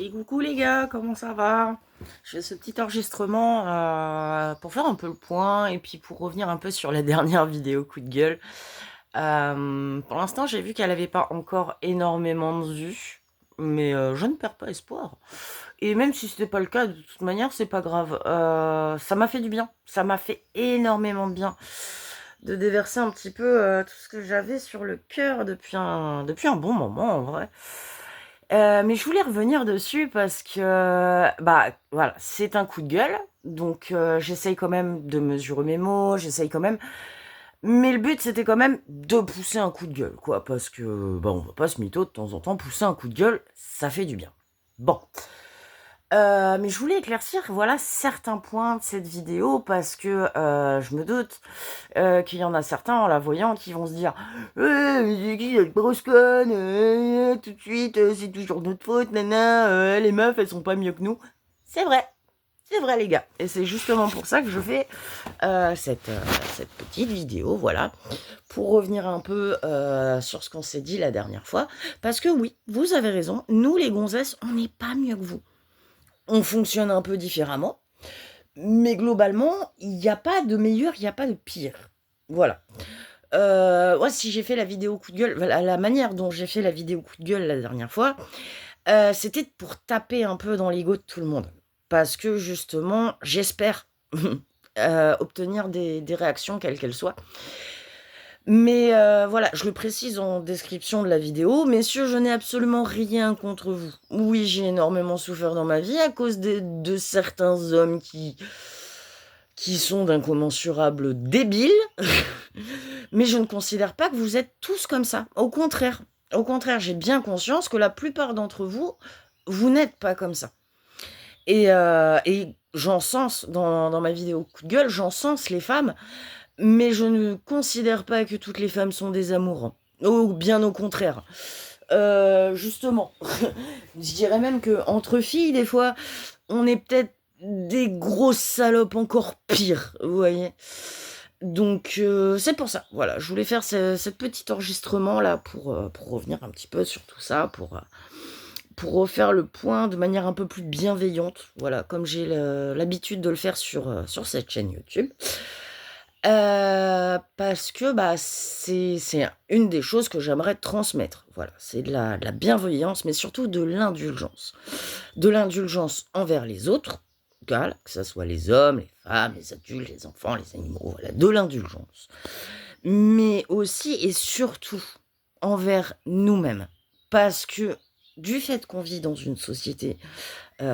Et coucou les gars, comment ça va? Je fais ce petit enregistrement pour faire un peu le point et puis pour revenir un peu sur la dernière vidéo coup de gueule. Pour l'instant, j'ai vu qu'elle avait pas encore énormément de vues, mais je ne perds pas espoir. Et même si c'était pas le cas, de toute manière, c'est pas grave. Ça m'a fait du bien, ça m'a fait énormément de bien de déverser un petit peu tout ce que j'avais sur le cœur depuis un bon moment en vrai. Mais je voulais revenir dessus parce que, bah, voilà, c'est un coup de gueule, donc j'essaye quand même de mesurer mes mots, j'essaye quand même mais le but, c'était quand même de pousser un coup de gueule, quoi, parce que, bah, on va pas se mytho de temps en temps, pousser un coup de gueule, ça fait du bien. Bon. Mais je voulais éclaircir, voilà, certains points de cette vidéo parce que je me doute qu'il y en a certains en la voyant qui vont se dire mais c'est qui cette grosse conne tout de suite, c'est toujours notre faute, nana, les meufs, elles sont pas mieux que nous. C'est vrai. C'est vrai les gars, et c'est justement pour ça que je fais cette petite vidéo, voilà, pour revenir un peu sur ce qu'on s'est dit la dernière fois, parce que oui, vous avez raison, nous les gonzesses, on n'est pas mieux que vous. On fonctionne un peu différemment, mais globalement, il n'y a pas de meilleur, il n'y a pas de pire. Voilà. Moi, si j'ai fait la vidéo coup de gueule, la manière dont j'ai fait la vidéo coup de gueule la dernière fois, c'était pour taper un peu dans l'ego de tout le monde. Parce que justement, j'espère obtenir des réactions, quelles qu'elles soient. Mais voilà, je le précise en description de la vidéo, messieurs, je n'ai absolument rien contre vous. Oui, j'ai énormément souffert dans ma vie à cause de certains hommes qui sont d'incommensurables débiles, mais je ne considère pas que vous êtes tous comme ça. Au contraire, j'ai bien conscience que la plupart d'entre vous, vous n'êtes pas comme ça. Et j'encense, dans ma vidéo coup de gueule, j'encense les femmes, mais je ne considère pas que toutes les femmes sont des amours. Oh, bien au contraire. Justement, je dirais même que entre filles, des fois, on est peut-être des grosses salopes encore pires, vous voyez. Donc c'est pour ça, voilà, je voulais faire cette petit enregistrement là pour revenir un petit peu sur tout ça, pour refaire le point de manière un peu plus bienveillante, voilà, comme j'ai l'habitude de le faire sur cette chaîne YouTube. Parce que, bah, c'est une des choses que j'aimerais transmettre, voilà. C'est de la bienveillance, mais surtout de l'indulgence. De l'indulgence envers les autres, voilà, que ça soit les hommes, les femmes, les adultes, les enfants, les animaux, voilà, de l'indulgence. Mais aussi et surtout envers nous-mêmes. Parce que du fait qu'on vit dans une société qui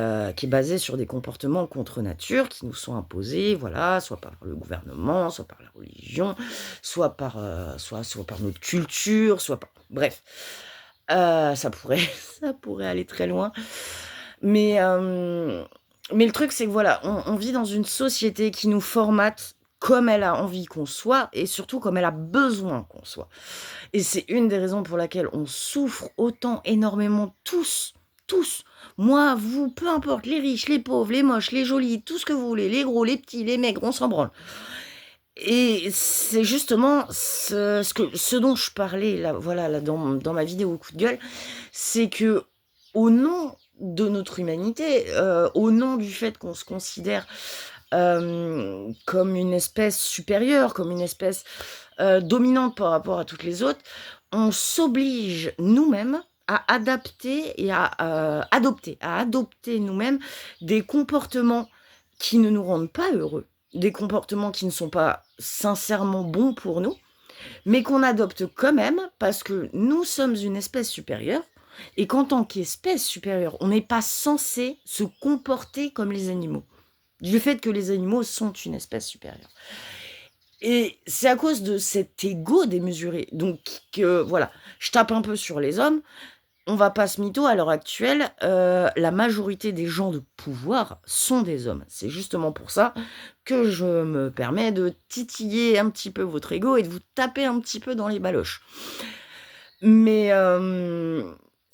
est basée sur des comportements contre nature, qui nous sont imposés, voilà, soit par le gouvernement, soit par la religion, soit par notre culture, soit par... Bref, ça pourrait, ça pourrait aller très loin. Mais, mais le truc, c'est que voilà, on vit dans une société qui nous formate comme elle a envie qu'on soit et surtout comme elle a besoin qu'on soit. Et c'est une des raisons pour laquelle on souffre autant énormément tous, tous. Moi, vous, peu importe, les riches, les pauvres, les moches, les jolis, tout ce que vous voulez, les gros, les petits, les maigres, on s'en branle. Et c'est justement ce dont je parlais là, voilà, là, dans ma vidéo coup de gueule, c'est que au nom de notre humanité, au nom du fait qu'on se considère comme une espèce supérieure, comme une espèce dominante par rapport à toutes les autres, on s'oblige nous-mêmes à adapter et à adopter nous-mêmes des comportements qui ne nous rendent pas heureux, des comportements qui ne sont pas sincèrement bons pour nous, mais qu'on adopte quand même parce que nous sommes une espèce supérieure et qu'en tant qu'espèce supérieure, on n'est pas censé se comporter comme les animaux, du fait que les animaux sont une espèce supérieure. Et c'est à cause de cet ego démesuré, donc que voilà, je tape un peu sur les hommes. On va pas se mytho, à l'heure actuelle, la majorité des gens de pouvoir sont des hommes. C'est justement pour ça que je me permets de titiller un petit peu votre ego et de vous taper un petit peu dans les baloches. Mais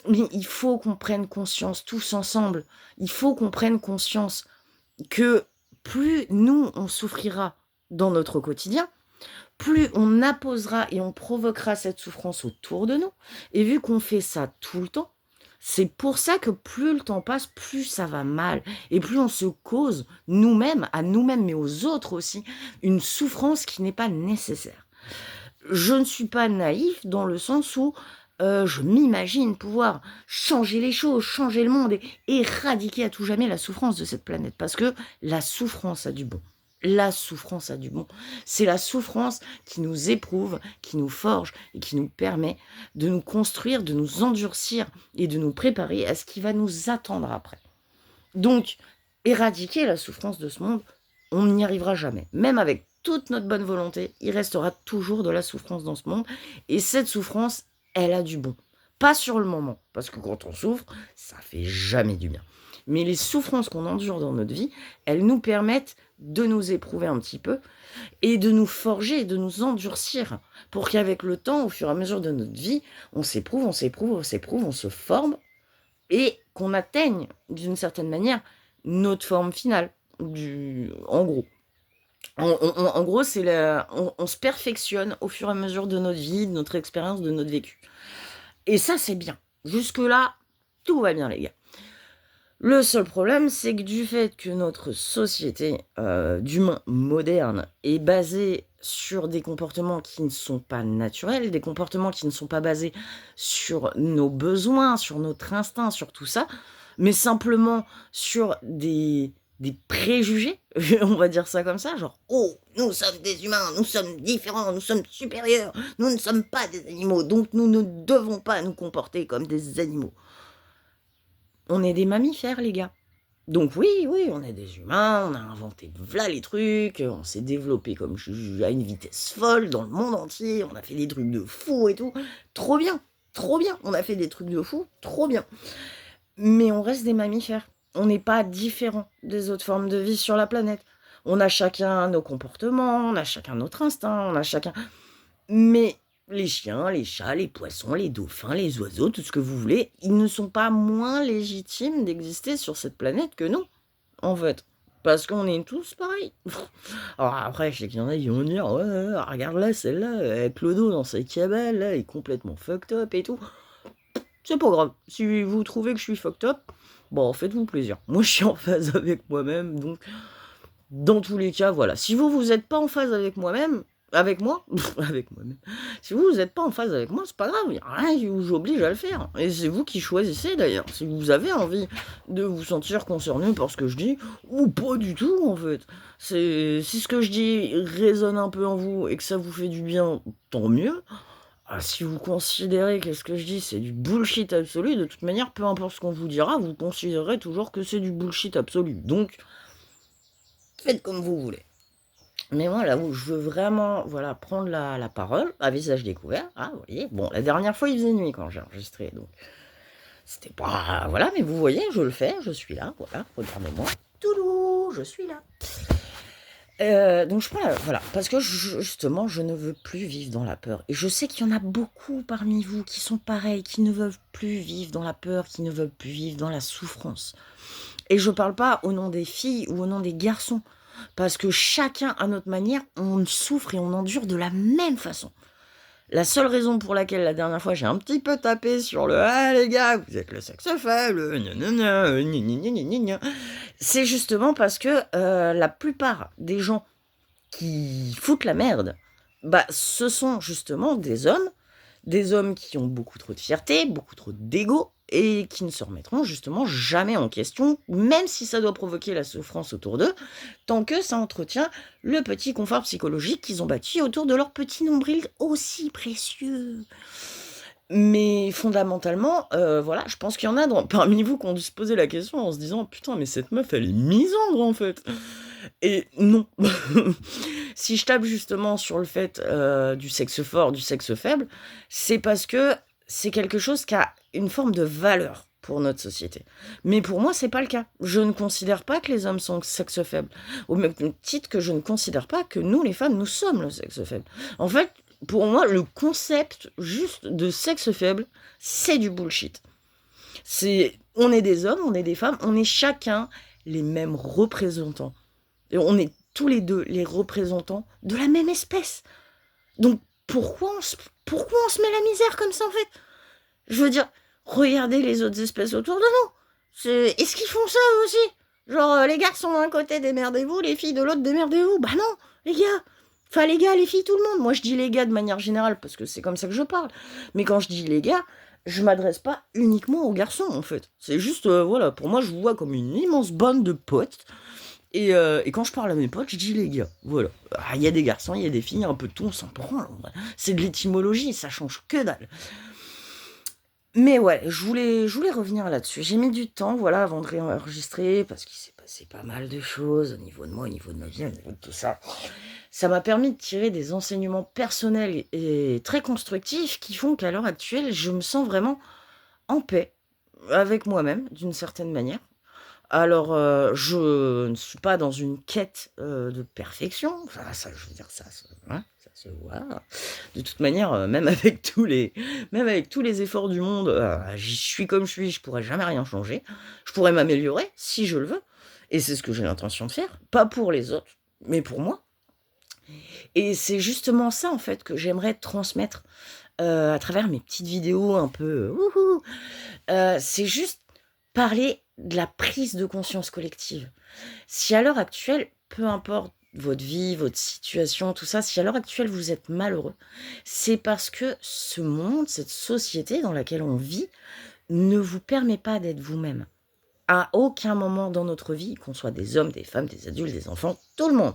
il faut qu'on prenne conscience tous ensemble, il faut qu'on prenne conscience que plus nous, on souffrira dans notre quotidien, plus on apposera et on provoquera cette souffrance autour de nous. Et vu qu'on fait ça tout le temps, C'est pour ça que plus le temps passe, plus ça va mal et plus on se cause nous-mêmes, à nous-mêmes, mais aux autres aussi, une souffrance qui n'est pas nécessaire. Je ne suis pas naïf dans le sens où, je m'imagine pouvoir changer les choses, changer le monde et éradiquer à tout jamais la souffrance de cette planète. Parce que la souffrance a du bon. La souffrance a du bon. C'est la souffrance qui nous éprouve, qui nous forge et qui nous permet de nous construire, de nous endurcir et de nous préparer à ce qui va nous attendre après. Donc, éradiquer la souffrance de ce monde, on n'y arrivera jamais. Même avec toute notre bonne volonté, il restera toujours de la souffrance dans ce monde. Et cette souffrance, elle a du bon. Pas sur le moment, parce que quand on souffre, ça fait jamais du bien. Mais les souffrances qu'on endure dans notre vie, elles nous permettent de nous éprouver un petit peu et de nous forger, de nous endurcir, pour qu'avec le temps, au fur et à mesure de notre vie, on s'éprouve, on s'éprouve, on s'éprouve, on se forme, et qu'on atteigne, d'une certaine manière, notre forme finale. En gros. En gros, c'est on se perfectionne au fur et à mesure de notre vie, de notre expérience, de notre vécu. Et ça, c'est bien. Jusque-là, tout va bien, les gars. Le seul problème, c'est que du fait que notre société d'humains modernes est basée sur des comportements qui ne sont pas naturels, des comportements qui ne sont pas basés sur nos besoins, sur notre instinct, sur tout ça, mais simplement sur des préjugés, on va dire ça comme ça, genre « Oh, nous sommes des humains, nous sommes différents, nous sommes supérieurs, nous ne sommes pas des animaux, donc nous ne devons pas nous comporter comme des animaux. » On est des mammifères, les gars. Donc oui, on est des humains, on a inventé v'là les trucs, on s'est développé comme à une vitesse folle dans le monde entier, on a fait des trucs de fou et tout. Trop bien, on a fait des trucs de fou, trop bien. Mais on reste des mammifères. On n'est pas différents des autres formes de vie sur la planète. On a chacun nos comportements, on a chacun notre instinct, on a chacun... Mais les chiens, les chats, les poissons, les dauphins, les oiseaux, tout ce que vous voulez, ils ne sont pas moins légitimes d'exister sur cette planète que nous, en fait. Parce qu'on est tous pareils. Alors après, je sais qu'il y en a qui vont dire « Ouais, regarde là, celle-là, avec Clodo dans sa cabane, là, elle est complètement fucked up et tout. » C'est pas grave. Si vous trouvez que je suis fucked up, bon, faites-vous plaisir. Moi, je suis en phase avec moi-même, donc... Dans tous les cas, voilà. Si vous êtes pas en phase avec moi-même, avec moi, avec moi-même. Si vous êtes pas en phase avec moi, c'est pas grave, il n'y a rien qui vous oblige à le faire. Et c'est vous qui choisissez d'ailleurs. Si vous avez envie de vous sentir concerné par ce que je dis, ou pas du tout en fait. Si ce que je dis résonne un peu en vous et que ça vous fait du bien, tant mieux. Ah, si vous considérez que ce que je dis c'est du bullshit absolu, de toute manière, peu importe ce qu'on vous dira, vous considérez toujours que c'est du bullshit absolu. Donc, faites comme vous voulez. Mais moi, là où je veux vraiment prendre la parole, à visage découvert, hein, vous voyez, bon, la dernière fois, il faisait nuit quand j'ai enregistré, donc c'était pas... Voilà, mais vous voyez, je le fais, je suis là, voilà, regardez-moi, toulou, je suis là. Donc je prends voilà, parce que justement, je ne veux plus vivre dans la peur. Et je sais qu'il y en a beaucoup parmi vous qui sont pareils, qui ne veulent plus vivre dans la peur, qui ne veulent plus vivre dans la souffrance. Et je parle pas au nom des filles ou au nom des garçons, parce que chacun, à notre manière, on souffre et on endure de la même façon. La seule raison pour laquelle la dernière fois j'ai un petit peu tapé sur le « Ah les gars, vous êtes le sexe faible, c'est justement parce que la plupart des gens qui foutent la merde, bah, ce sont justement des hommes qui ont beaucoup trop de fierté, beaucoup trop d'ego, et qui ne se remettront justement jamais en question, même si ça doit provoquer la souffrance autour d'eux, tant que ça entretient le petit confort psychologique qu'ils ont bâti autour de leur petit nombril aussi précieux. Mais fondamentalement, je pense qu'il y en a parmi vous qui ont dû se poser la question en se disant « Putain, mais cette meuf, elle est misandre, en fait !» Et non. Si je tape justement sur le fait du sexe fort, du sexe faible, c'est parce que c'est quelque chose qui a une forme de valeur pour notre société. Mais pour moi, c'est pas le cas. Je ne considère pas que les hommes sont sexe faible. Au même titre que je ne considère pas que nous, les femmes, nous sommes le sexe faible. En fait, pour moi, le concept juste de sexe faible, c'est du bullshit. On est des hommes, on est des femmes, on est chacun les mêmes représentants. Et on est tous les deux les représentants de la même espèce. Donc pourquoi on se met la misère comme ça en fait ? Je veux dire, Regardez les autres espèces autour de nous. Est-ce qu'ils font ça eux aussi? Genre, les garçons d'un côté, démerdez-vous, les filles de l'autre, démerdez-vous. Bah non, les gars. Enfin, les gars, les filles, tout le monde. Moi, je dis les gars de manière générale parce que c'est comme ça que je parle. Mais quand je dis les gars, je m'adresse pas uniquement aux garçons, en fait. C'est juste, voilà, pour moi, je vous vois comme une immense bande de potes. Et quand je parle à mes potes, je dis les gars. Voilà. Il y a des garçons, il y a des filles, un peu de tout, on s'en prend. C'est de l'étymologie, ça change que dalle. Mais ouais, je voulais revenir là-dessus. J'ai mis du temps, voilà, avant de réenregistrer, parce qu'il s'est passé pas mal de choses au niveau de moi, au niveau de ma vie, au niveau de tout ça. Ça m'a permis de tirer des enseignements personnels et très constructifs qui font qu'à l'heure actuelle, je me sens vraiment en paix avec moi-même, d'une certaine manière. Alors, je ne suis pas dans une quête de perfection. Enfin, ça, je veux dire, hein, ça se voit. De toute manière, même avec tous les efforts du monde, j'y suis comme je suis, je pourrais jamais rien changer. Je pourrais m'améliorer si je le veux. Et c'est ce que j'ai l'intention de faire. Pas pour les autres, mais pour moi. Et c'est justement ça, en fait, que j'aimerais transmettre à travers mes petites vidéos un peu wouhou. C'est juste parler de la prise de conscience collective. Si à l'heure actuelle, peu importe votre vie, votre situation, tout ça, si à l'heure actuelle vous êtes malheureux, c'est parce que ce monde, cette société dans laquelle on vit, ne vous permet pas d'être vous-même. À aucun moment dans notre vie, qu'on soit des hommes, des femmes, des adultes, des enfants, tout le monde,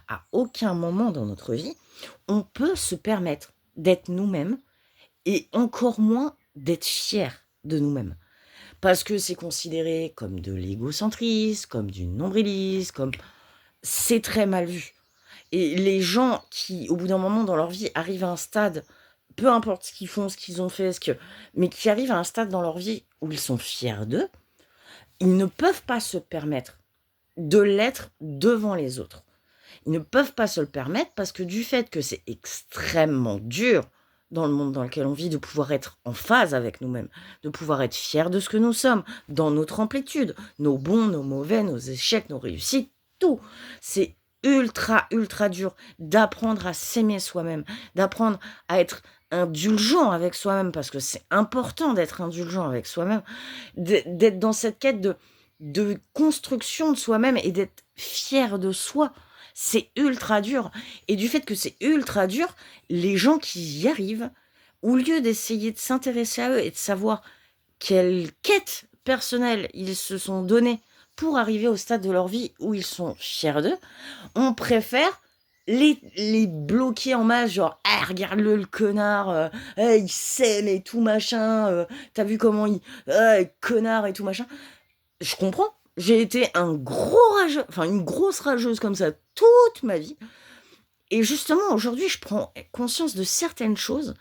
à aucun moment dans notre vie, on peut se permettre d'être nous-mêmes et encore moins d'être fiers de nous-mêmes. Parce que c'est considéré comme de l'égocentrisme, comme du nombrilisme, comme... C'est très mal vu. Et les gens qui, au bout d'un moment dans leur vie, arrivent à un stade, peu importe ce qu'ils font, ce qu'ils ont fait, mais qui arrivent à un stade dans leur vie où ils sont fiers d'eux, ils ne peuvent pas se permettre de l'être devant les autres. Ils ne peuvent pas se le permettre parce que du fait que c'est extrêmement dur dans le monde dans lequel on vit de pouvoir être en phase avec nous-mêmes, de pouvoir être fiers de ce que nous sommes, dans notre amplitude, nos bons, nos mauvais, nos échecs, nos réussites, tout. C'est ultra, ultra dur d'apprendre à s'aimer soi-même, d'apprendre à être indulgent avec soi-même, parce que c'est important d'être indulgent avec soi-même, d'être dans cette quête de construction de soi-même et d'être fier de soi. C'est ultra dur. Et du fait que c'est ultra dur, les gens qui y arrivent, au lieu d'essayer de s'intéresser à eux et de savoir quelle quête personnelle ils se sont donnés pour arriver au stade de leur vie où ils sont fiers d'eux, on préfère les bloquer en masse, genre ah, regarde-le le connard, il s'aime et tout machin, t'as vu comment il connard et tout machin. Je comprends. J'ai été un gros rageux, enfin une grosse rageuse comme ça toute ma vie. Et justement, aujourd'hui, je prends conscience de certaines choses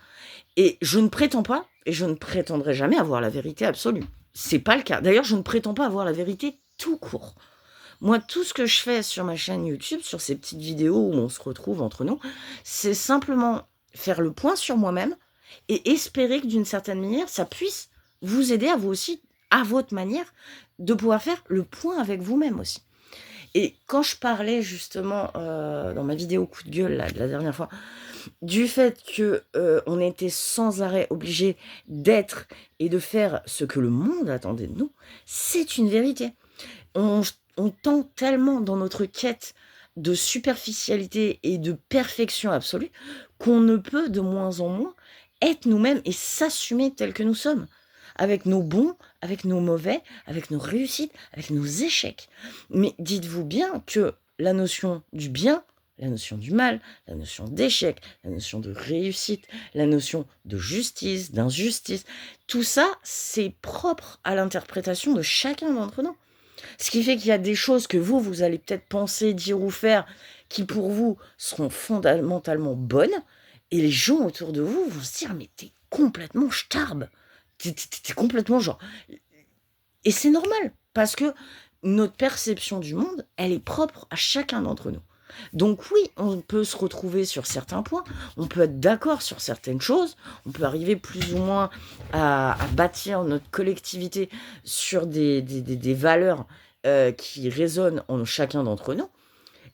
et je ne prétends pas, et je ne prétendrai jamais avoir la vérité absolue. C'est pas le cas. D'ailleurs, je ne prétends pas avoir la vérité tout court. Moi, tout ce que je fais sur ma chaîne YouTube, sur ces petites vidéos où on se retrouve entre nous, c'est simplement faire le point sur moi-même et espérer que d'une certaine manière, ça puisse vous aider à vous aussi, à votre manière, de pouvoir faire le point avec vous-même aussi. Et quand je parlais justement dans ma vidéo coup de gueule là, de la dernière fois, du fait que on était sans arrêt obligé d'être et de faire ce que le monde attendait de nous, c'est une vérité. On, on tend tellement dans notre quête de superficialité et de perfection absolue qu'on ne peut de moins en moins être nous-mêmes et s'assumer tel que nous sommes, avec nos bons, avec nos mauvais, avec nos réussites, avec nos échecs. Mais dites-vous bien que la notion du bien, la notion du mal, la notion d'échec, la notion de réussite, la notion de justice, d'injustice, tout ça, c'est propre à l'interprétation de chacun d'entre nous. Ce qui fait qu'il y a des choses que vous allez peut-être penser, dire ou faire, qui pour vous seront fondamentalement bonnes, et les gens autour de vous vont se dire « mais t'es complètement starbe, t'es complètement genre... » Et c'est normal, parce que notre perception du monde, elle est propre à chacun d'entre nous. Donc oui, on peut se retrouver sur certains points, on peut être d'accord sur certaines choses, on peut arriver plus ou moins à bâtir notre collectivité sur des valeurs qui résonnent en chacun d'entre nous.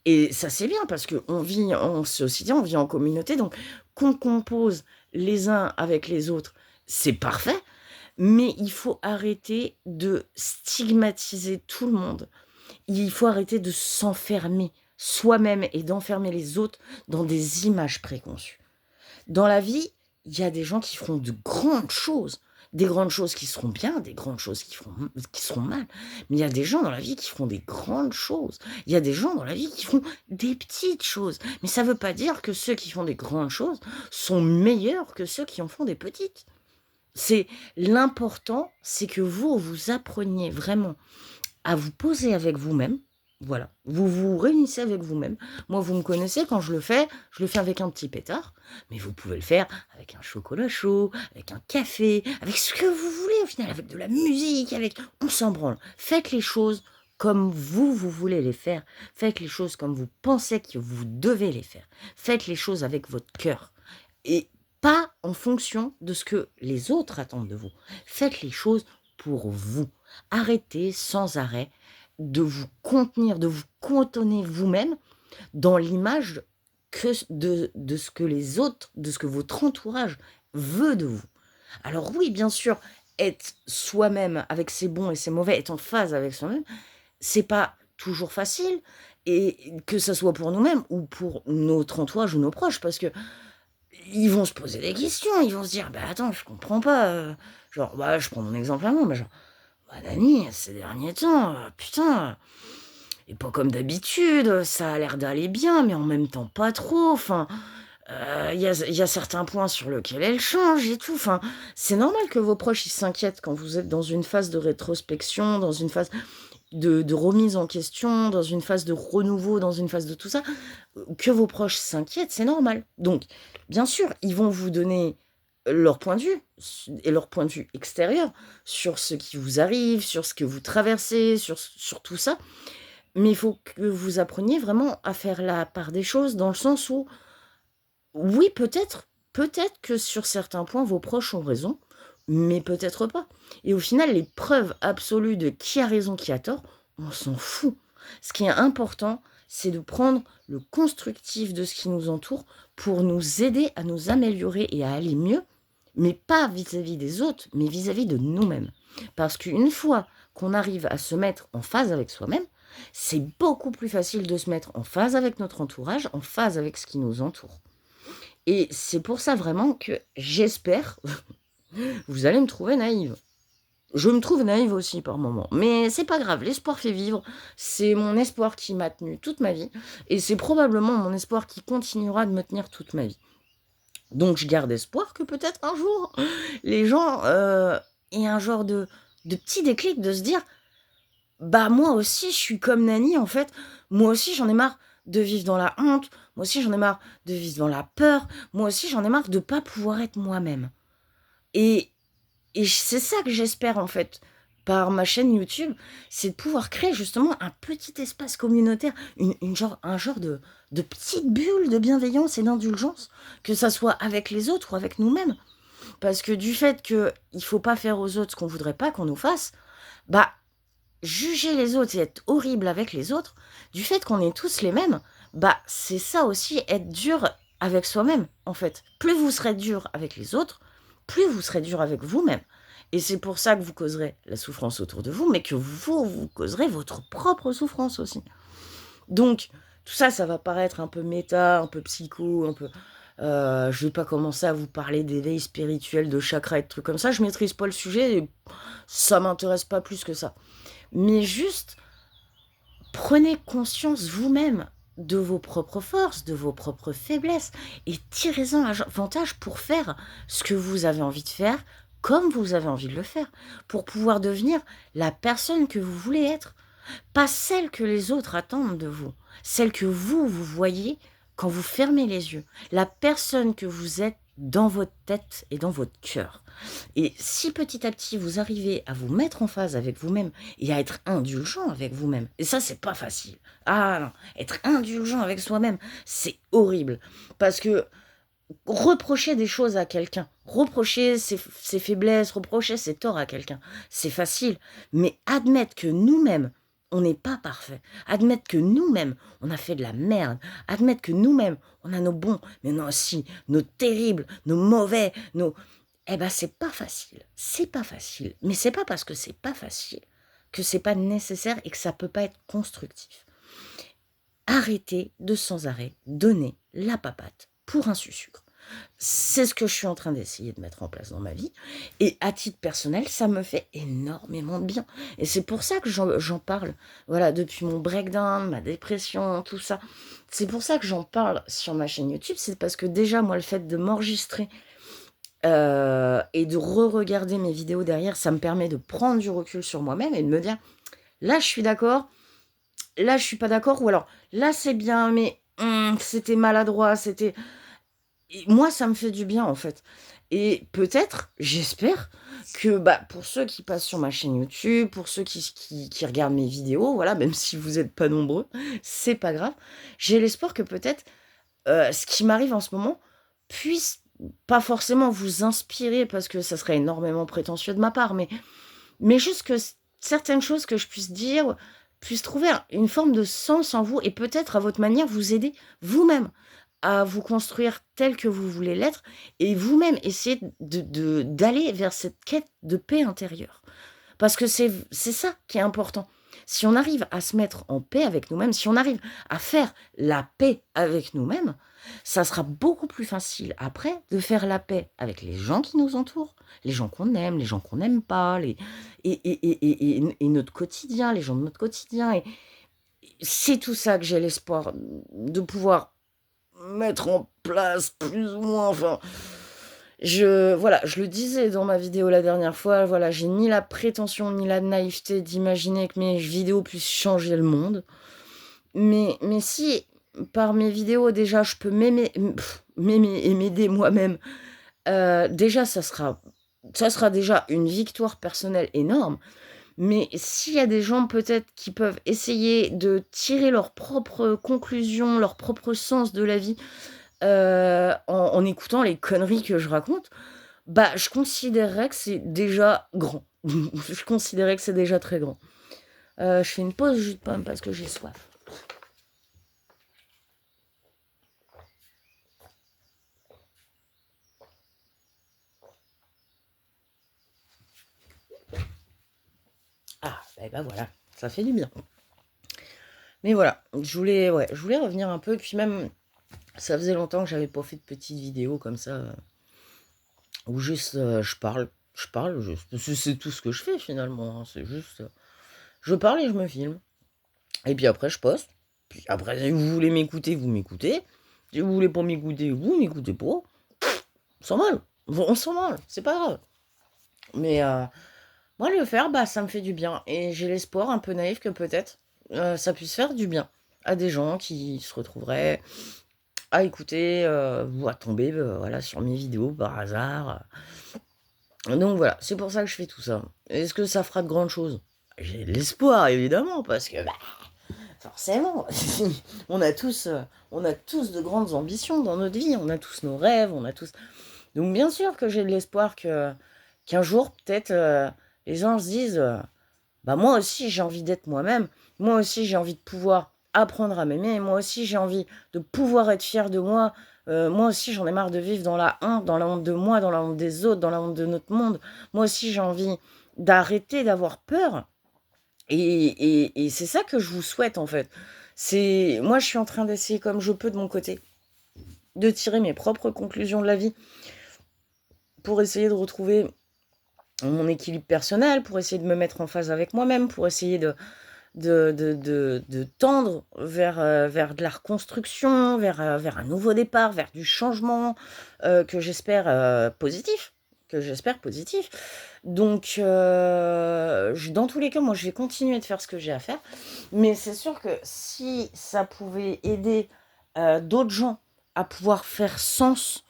Et ça c'est bien parce qu'on vit en société, on vit en communauté, donc qu'on compose les uns avec les autres, c'est parfait. Mais il faut arrêter de stigmatiser tout le monde. Il faut arrêter de s'enfermer soi-même et d'enfermer les autres dans des images préconçues. Dans la vie, il y a des gens qui feront de grandes choses. Des grandes choses qui seront bien, des grandes choses qui seront mal. Mais il y a des gens dans la vie qui feront des grandes choses. Il y a des gens dans la vie qui feront des petites choses. Mais ça ne veut pas dire que ceux qui font des grandes choses sont meilleurs que ceux qui en font des petites. C'est l'important, c'est que vous appreniez vraiment à vous poser avec vous-même. Voilà, vous vous réunissez avec vous-même. Moi, vous me connaissez, quand je le fais avec un petit pétard, mais vous pouvez le faire avec un chocolat chaud, avec un café, avec ce que vous voulez au final, avec de la musique, avec... On s'en branle. Faites les choses comme vous voulez les faire. Faites les choses comme vous pensez que vous devez les faire. Faites les choses avec votre cœur. Et pas en fonction de ce que les autres attendent de vous. Faites les choses pour vous. Arrêtez sans arrêt de vous contenir, de vous cantonner vous-même dans l'image de ce que les autres, de ce que votre entourage veut de vous. Alors oui, bien sûr, être soi-même avec ses bons et ses mauvais, être en phase avec soi-même, c'est pas toujours facile, et que ça soit pour nous-mêmes ou pour notre entourage ou nos proches, parce que ils vont se poser des questions, ils vont se dire: «Bah, attends, je comprends pas, genre, bah, je prends mon exemple à moi, mais genre, bah, Dany, ces derniers temps, putain, et pas comme d'habitude, ça a l'air d'aller bien, mais en même temps pas trop, enfin, il y a certains points sur lesquels elle change et tout», enfin, c'est normal que vos proches, ils s'inquiètent quand vous êtes dans une phase de rétrospection, dans une phase de remise en question, dans une phase de renouveau, dans une phase de tout ça, que vos proches s'inquiètent, c'est normal. Donc, bien sûr, ils vont vous donner leur point de vue et leur point de vue extérieur sur ce qui vous arrive, sur ce que vous traversez, sur tout ça. Mais il faut que vous appreniez vraiment à faire la part des choses, dans le sens où, oui, peut-être que sur certains points, vos proches ont raison, mais peut-être pas. Et au final, les preuves absolues de qui a raison, qui a tort, on s'en fout. Ce qui est important, c'est de prendre le constructif de ce qui nous entoure pour nous aider à nous améliorer et à aller mieux, mais pas vis-à-vis des autres, mais vis-à-vis de nous-mêmes. Parce qu'une fois qu'on arrive à se mettre en phase avec soi-même, c'est beaucoup plus facile de se mettre en phase avec notre entourage, en phase avec ce qui nous entoure. Et c'est pour ça vraiment que j'espère, vous allez me trouver naïve. Je me trouve naïve aussi par moments, mais c'est pas grave, l'espoir fait vivre. C'est mon espoir qui m'a tenue toute ma vie, et c'est probablement mon espoir qui continuera de me tenir toute ma vie. Donc je garde espoir que peut-être un jour, les gens aient un genre de petit déclic de se dire: bah moi aussi je suis comme Nany en fait, moi aussi j'en ai marre de vivre dans la honte, moi aussi j'en ai marre de vivre dans la peur, moi aussi j'en ai marre de pas pouvoir être moi-même. Et c'est ça que j'espère en fait par ma chaîne YouTube, c'est de pouvoir créer justement un petit espace communautaire, un genre de petite bulle de bienveillance et d'indulgence, que ça soit avec les autres ou avec nous-mêmes. Parce que du fait qu'il ne faut pas faire aux autres ce qu'on voudrait pas qu'on nous fasse, bah juger les autres et être horrible avec les autres, du fait qu'on est tous les mêmes, bah c'est ça aussi, être dur avec soi-même en fait. Plus vous serez dur avec les autres, plus vous serez dur avec vous-même. Et c'est pour ça que vous causerez la souffrance autour de vous, mais que vous causerez votre propre souffrance aussi. Donc, tout ça, ça va paraître un peu méta, un peu psycho, un peu... je vais pas commencer à vous parler d'éveil spirituel, de chakra et de trucs comme ça. Je maîtrise pas le sujet et ça m'intéresse pas plus que ça. Mais juste, prenez conscience vous-même de vos propres forces, de vos propres faiblesses, et tirez-en avantage pour faire ce que vous avez envie de faire, comme vous avez envie de le faire, pour pouvoir devenir la personne que vous voulez être. Pas celle que les autres attendent de vous, celle que vous voyez quand vous fermez les yeux, la personne que vous êtes dans votre tête et dans votre cœur. Et si petit à petit vous arrivez à vous mettre en phase avec vous-même et à être indulgent avec vous-même, et ça c'est pas facile. Ah non, être indulgent avec soi-même, c'est horrible. Parce que reprocher des choses à quelqu'un, reprocher ses faiblesses, reprocher ses torts à quelqu'un, c'est facile. Mais admettre que nous-mêmes, on n'est pas parfait. Admettre que nous-mêmes, on a fait de la merde. Admettre que nous-mêmes, on a nos bons, mais on a aussi nos terribles, nos mauvais, nos... eh ben, c'est pas facile. C'est pas facile. Mais c'est pas parce que c'est pas facile que c'est pas nécessaire et que ça peut pas être constructif. Arrêtez de sans arrêt donner la papate pour un sucre. C'est ce que je suis en train d'essayer de mettre en place dans ma vie et à titre personnel, ça me fait énormément de bien et c'est pour ça que j'en parle, voilà, depuis mon breakdown, ma dépression, tout ça. C'est pour ça que j'en parle sur ma chaîne YouTube, c'est parce que déjà, moi, le fait de m'enregistrer, et de re-regarder mes vidéos derrière, ça me permet de prendre du recul sur moi-même et de me dire: «Là, je suis d'accord, là, je suis pas d'accord» ou alors: «Là, c'est bien, mais c'était maladroit, c'était» et moi, ça me fait du bien, en fait et peut-être, j'espère que, bah, pour ceux qui passent sur ma chaîne YouTube, pour ceux qui regardent mes vidéos, voilà, même si vous êtes pas nombreux, c'est pas grave. J'ai l'espoir que peut-être, ce qui m'arrive en ce moment puisse pas forcément vous inspirer parce que ça serait énormément prétentieux de ma part, mais juste que certaines choses que je puisse dire puissent trouver une forme de sens en vous et peut-être à votre manière vous aider vous-même à vous construire tel que vous voulez l'être et vous-même essayer d'aller vers cette quête de paix intérieure. Parce que c'est ça qui est important. Si on arrive à se mettre en paix avec nous-mêmes, si on arrive à faire la paix avec nous-mêmes, ça sera beaucoup plus facile après de faire la paix avec les gens qui nous entourent, les gens qu'on aime, les gens qu'on n'aime pas, et notre quotidien, les gens de notre quotidien. Et c'est tout ça que j'ai l'espoir de pouvoir mettre en place plus ou moins. Enfin, voilà, je le disais dans ma vidéo la dernière fois, voilà, j'ai ni la prétention ni la naïveté d'imaginer que mes vidéos puissent changer le monde. Mais si par mes vidéos déjà je peux m'aimer et m'aider moi-même, déjà ça sera déjà une victoire personnelle énorme. Mais s'il y a des gens peut-être qui peuvent essayer de tirer leurs propres conclusions, leur propre sens de la vie, en écoutant les conneries que je raconte, bah, je considérerais que c'est déjà grand. Je considérerais que c'est déjà très grand. Je fais une pause jus de pomme parce que j'ai soif. Ah, et bah, voilà, ça fait du bien. Mais voilà, je voulais revenir un peu, puis même, ça faisait longtemps que j'avais pas fait de petites vidéos comme ça, où juste, c'est tout ce que je fais finalement, hein, c'est juste, je parle et je me filme. Et puis après je poste, puis après si vous voulez m'écouter, vous m'écoutez. Si vous voulez pas m'écouter, vous m'écoutez pas. On s'en moque, on s'en moque, c'est pas grave. Mais moi le faire, bah, ça me fait du bien et j'ai l'espoir un peu naïf que peut-être, ça puisse faire du bien à des gens qui se retrouveraient à écouter, ou à tomber, voilà, sur mes vidéos par hasard. Donc voilà, c'est pour ça que je fais tout ça. Est-ce que ça fera de grandes choses? J'ai de l'espoir évidemment parce que, bah, forcément, on a tous de grandes ambitions dans notre vie, on a tous nos rêves, on a tous donc bien sûr que j'ai de l'espoir qu'un jour peut-être, les gens se disent, «Bah, moi aussi j'ai envie d'être moi-même, moi aussi j'ai envie de pouvoir apprendre à m'aimer, moi aussi j'ai envie de pouvoir être fier de moi, moi aussi j'en ai marre de vivre dans la honte de moi, dans la honte des autres, dans la honte de notre monde. Moi aussi j'ai envie d'arrêter d'avoir peur» et c'est ça que je vous souhaite en fait. Moi je suis en train d'essayer comme je peux de mon côté, de tirer mes propres conclusions de la vie pour essayer de retrouver mon équilibre personnel, pour essayer de me mettre en phase avec moi-même, pour essayer de tendre vers de la reconstruction, vers un nouveau départ, vers du changement, que j'espère positif. Donc, dans tous les cas, moi, je vais continuer de faire ce que j'ai à faire. Mais c'est sûr que si ça pouvait aider d'autres gens à pouvoir faire sens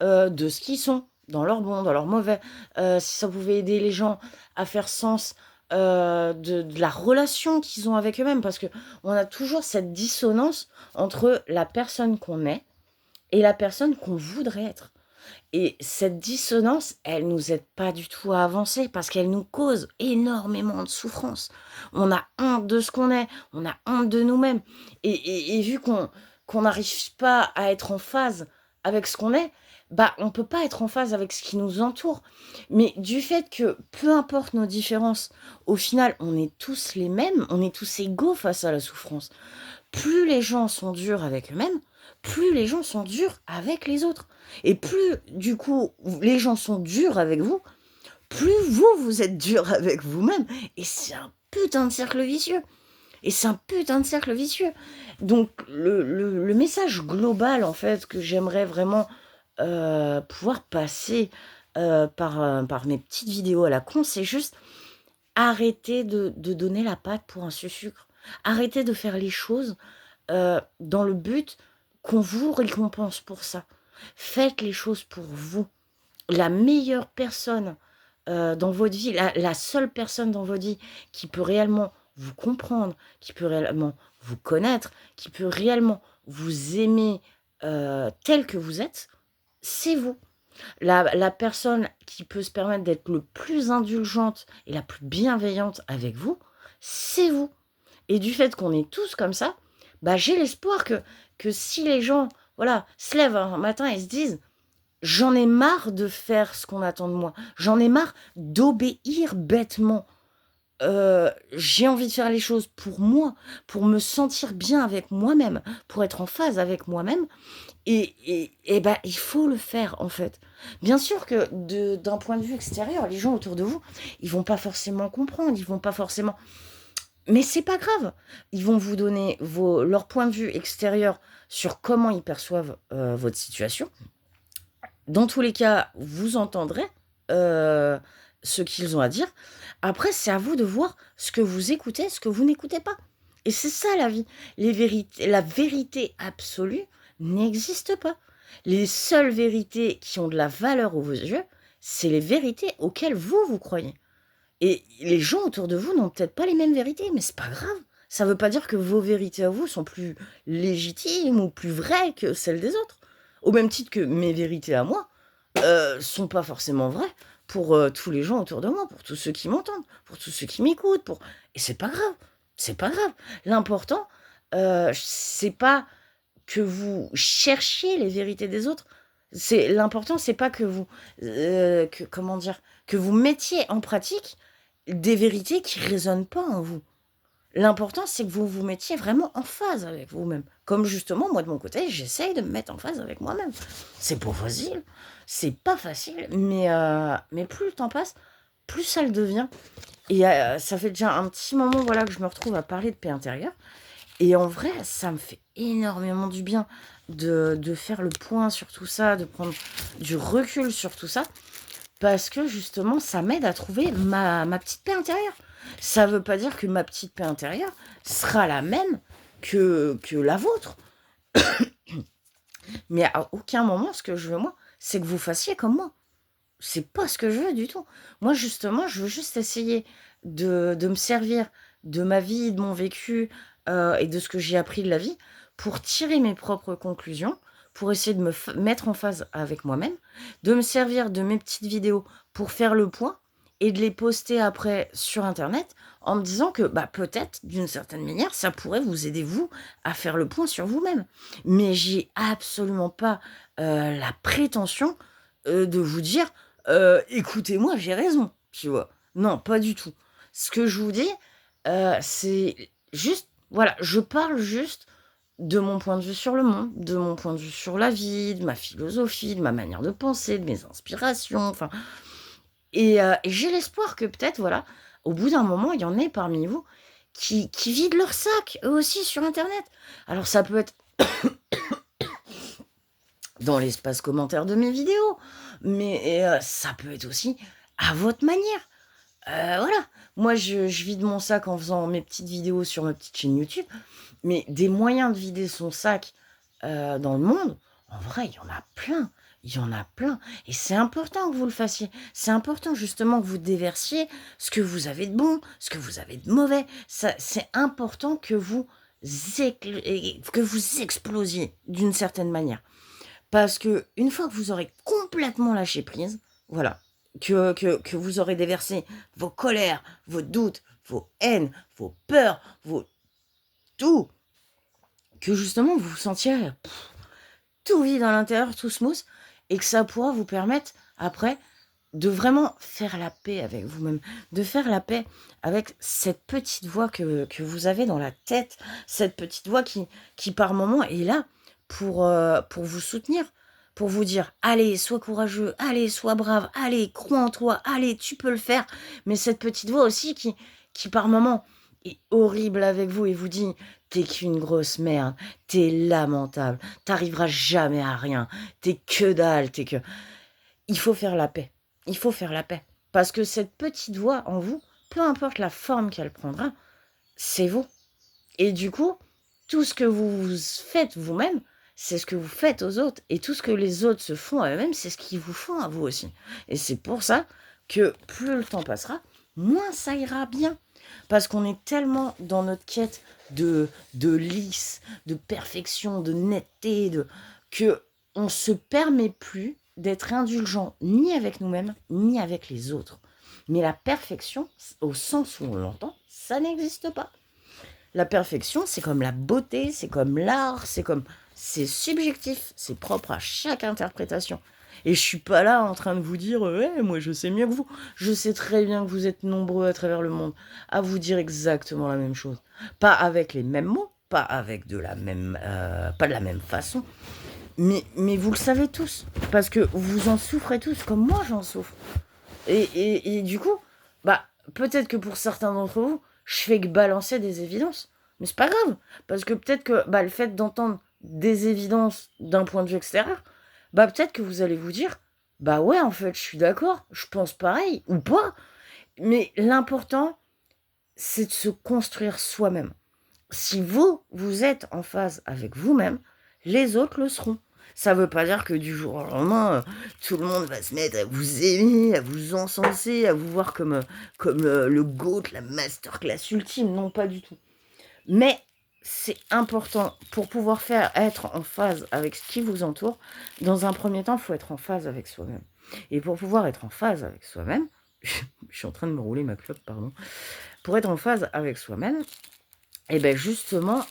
de ce qu'ils sont, dans leur bon, dans leur mauvais, si ça pouvait aider les gens à faire sens de la relation qu'ils ont avec eux-mêmes, parce que on a toujours cette dissonance entre la personne qu'on est et la personne qu'on voudrait être. Et cette dissonance, elle nous aide pas du tout à avancer parce qu'elle nous cause énormément de souffrance. On a honte de ce qu'on est, on a honte de nous-mêmes. Et vu qu'on n'arrive pas à être en phase avec ce qu'on est, bah, on peut pas être en phase avec ce qui nous entoure. Mais du fait que, peu importe nos différences, au final, on est tous les mêmes, on est tous égaux face à la souffrance. Plus les gens sont durs avec eux-mêmes, plus les gens sont durs avec les autres. Et plus, du coup, les gens sont durs avec vous, plus vous, vous êtes dur avec vous-même. Et c'est un putain de cercle vicieux. Et c'est un putain de cercle vicieux. Donc, le message global, en fait, que j'aimerais vraiment pouvoir passer par mes petites vidéos à la con, c'est juste arrêter de donner la patte pour un sucre. Arrêtez de faire les choses dans le but qu'on vous récompense pour ça. Faites les choses pour vous. La meilleure personne dans votre vie, la seule personne dans votre vie qui peut réellement vous comprendre, qui peut réellement vous connaître, qui peut réellement vous aimer tel que vous êtes, c'est vous. La personne qui peut se permettre d'être le plus indulgente et la plus bienveillante avec vous, c'est vous. Et du fait qu'on est tous comme ça, bah, j'ai l'espoir que si les gens, voilà, se lèvent un matin et se disent: «J'en ai marre de faire ce qu'on attend de moi. J'en ai marre d'obéir bêtement. J'ai envie de faire les choses pour moi, pour me sentir bien avec moi-même, pour être en phase avec moi-même» et bah, il faut le faire, en fait. Bien sûr que d'un point de vue extérieur, les gens autour de vous, ils vont pas forcément comprendre, ils vont pas forcément, mais c'est pas grave. Ils vont vous donner leur point de vue extérieur sur comment ils perçoivent, votre situation. Dans tous les cas, vous entendrez, heu, ce qu'ils ont à dire. Après, c'est à vous de voir ce que vous écoutez, ce que vous n'écoutez pas. Et c'est ça la vie. La vérité absolue n'existe pas. Les seules vérités qui ont de la valeur aux vos yeux, c'est les vérités auxquelles vous, vous croyez. Et les gens autour de vous n'ont peut-être pas les mêmes vérités, mais c'est pas grave. Ça veut pas dire que vos vérités à vous sont plus légitimes ou plus vraies que celles des autres. Au même titre que mes vérités à moi, sont pas forcément vraies pour, tous les gens autour de moi, pour tous ceux qui m'entendent, pour tous ceux qui m'écoutent, et c'est pas grave, c'est pas grave. L'important, c'est pas que vous cherchiez les vérités des autres. L'important, c'est pas que vous, que comment dire? Que vous mettiez en pratique des vérités qui résonnent pas en vous. L'important, c'est que vous vous mettiez vraiment en phase avec vous-même. Comme justement, moi de mon côté, j'essaye de me mettre en phase avec moi-même. C'est pas facile, mais plus le temps passe, plus ça le devient. Et ça fait déjà un petit moment, voilà, que je me retrouve à parler de paix intérieure. Et en vrai, ça me fait énormément du bien de faire le point sur tout ça, de prendre du recul sur tout ça, parce que justement, ça m'aide à trouver ma petite paix intérieure. Ça veut pas dire que ma petite paix intérieure sera la même que la vôtre, mais à aucun moment, ce que je veux moi, c'est que vous fassiez comme moi. C'est pas ce que je veux du tout. Moi, justement, je veux juste essayer de me servir de ma vie, de mon vécu, et de ce que j'ai appris de la vie pour tirer mes propres conclusions, pour essayer de mettre en phase avec moi-même, de me servir de mes petites vidéos pour faire le point et de les poster après sur internet en me disant que, bah, peut-être, d'une certaine manière, ça pourrait vous aider, vous, à faire le point sur vous-même. Mais j'ai absolument pas, la prétention, de vous dire: «Écoutez-moi, j'ai raison», tu vois? Non, pas du tout. Ce que je vous dis, c'est juste, voilà, je parle juste de mon point de vue sur le monde, de mon point de vue sur la vie, de ma philosophie, de ma manière de penser, de mes inspirations, enfin, et j'ai l'espoir que peut-être, voilà, au bout d'un moment, il y en ait parmi vous qui vident leur sac, eux aussi, sur internet. Alors ça peut être dans l'espace commentaire de mes vidéos, mais ça peut être aussi à votre manière. Voilà, moi je vide mon sac en faisant mes petites vidéos sur ma petite chaîne YouTube, mais des moyens de vider son sac, dans le monde, en vrai, il y en a plein, il y en a plein, et c'est important que vous le fassiez. C'est important justement que vous déversiez ce que vous avez de bon, ce que vous avez de mauvais. Ça, c'est important que que vous explosiez d'une certaine manière. Parce que une fois que vous aurez complètement lâché prise, voilà, que vous aurez déversé vos colères, vos doutes, vos haines, vos peurs, vos tout, que justement vous vous sentiez tout vide à l'intérieur, tout smooth, et que ça pourra vous permettre après de vraiment faire la paix avec vous-même, de faire la paix avec cette petite voix que vous avez dans la tête, cette petite voix qui par moment est là pour vous soutenir, pour vous dire: «Allez, sois courageux, allez, sois brave, allez, crois en toi, allez, tu peux le faire». Mais cette petite voix aussi qui par moment est horrible avec vous et vous dit: «Tu es qu'une grosse merde, tu es lamentable, tu arriveras jamais à rien, tu es que dalle, tu es que». Il faut faire la paix. Il faut faire la paix. Parce que cette petite voix en vous, peu importe la forme qu'elle prendra, c'est vous. Et du coup, tout ce que vous faites vous-même, c'est ce que vous faites aux autres. Et tout ce que les autres se font à eux-mêmes, c'est ce qu'ils vous font à vous aussi. Et c'est pour ça que plus le temps passera, moins ça ira bien. Parce qu'on est tellement dans notre quête de lisse, de perfection, de netteté, que on se permet plus d'être indulgent ni avec nous-mêmes, ni avec les autres. Mais la perfection, au sens où on l'entend, ça n'existe pas. La perfection, c'est comme la beauté, c'est comme l'art, c'est subjectif, c'est propre à chaque interprétation. Et je suis pas là en train de vous dire ouais, moi je sais mieux que vous. Je sais très bien que vous êtes nombreux à travers le monde à vous dire exactement la même chose. Pas avec les mêmes mots, pas avec pas de la même façon, mais vous le savez tous, parce que vous en souffrez tous, comme moi j'en souffre. Et du coup, bah, peut-être que pour certains d'entre vous, je fais que balancer des évidences. Mais c'est pas grave, parce que peut-être que bah, le fait d'entendre des évidences d'un point de vue extérieur, bah peut-être que vous allez vous dire, bah ouais, en fait, je suis d'accord, je pense pareil, ou pas. Mais l'important, c'est de se construire soi-même. Si vous, vous êtes en phase avec vous-même, les autres le seront. Ça veut pas dire que du jour au lendemain, tout le monde va se mettre à vous aimer, à vous encenser, à vous voir comme le GOAT, la masterclass ultime. Non, pas du tout. Mais c'est important pour pouvoir être en phase avec ce qui vous entoure. Dans un premier temps, il faut être en phase avec soi-même. Et pour pouvoir être en phase avec soi-même, je suis en train de me rouler ma clope, pardon. Pour être en phase avec soi-même, et bien justement,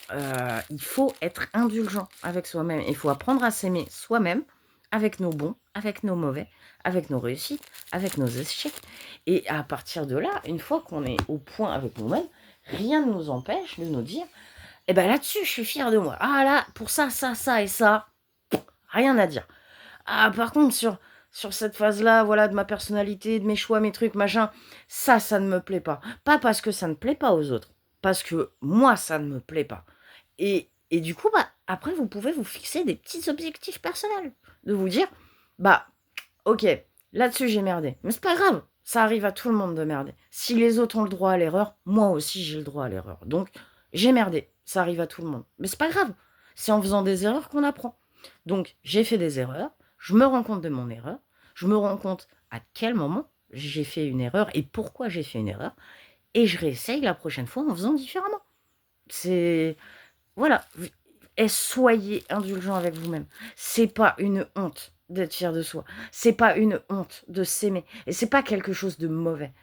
il faut être indulgent avec soi-même. Il faut apprendre à s'aimer soi-même, avec nos bons, avec nos mauvais, avec nos réussites, avec nos échecs. Et à partir de là, une fois qu'on est au point avec nous-mêmes, rien ne nous empêche de nous dire, eh ben là-dessus, je suis fière de moi. Ah là, pour ça, ça, ça et ça, rien à dire. Ah, par contre, sur cette phase-là, voilà, de ma personnalité, de mes choix, mes trucs, machin, ça ne me plaît pas. Pas parce que ça ne plaît pas aux autres, parce que moi, ça ne me plaît pas. Et du coup, bah, après, vous pouvez vous fixer des petits objectifs personnels. De vous dire, bah, ok, là-dessus, j'ai merdé. Mais c'est pas grave, ça arrive à tout le monde de merder. Si les autres ont le droit à l'erreur, moi aussi, j'ai le droit à l'erreur. Donc, j'ai merdé, ça arrive à tout le monde. Mais c'est pas grave, c'est en faisant des erreurs qu'on apprend. Donc, j'ai fait des erreurs, je me rends compte de mon erreur, je me rends compte à quel moment j'ai fait une erreur et pourquoi j'ai fait une erreur, et je réessaye la prochaine fois en faisant différemment. C'est... Voilà. Et soyez indulgent avec vous-même. C'est pas une honte d'être fier de soi. C'est pas une honte de s'aimer. Et c'est pas quelque chose de mauvais.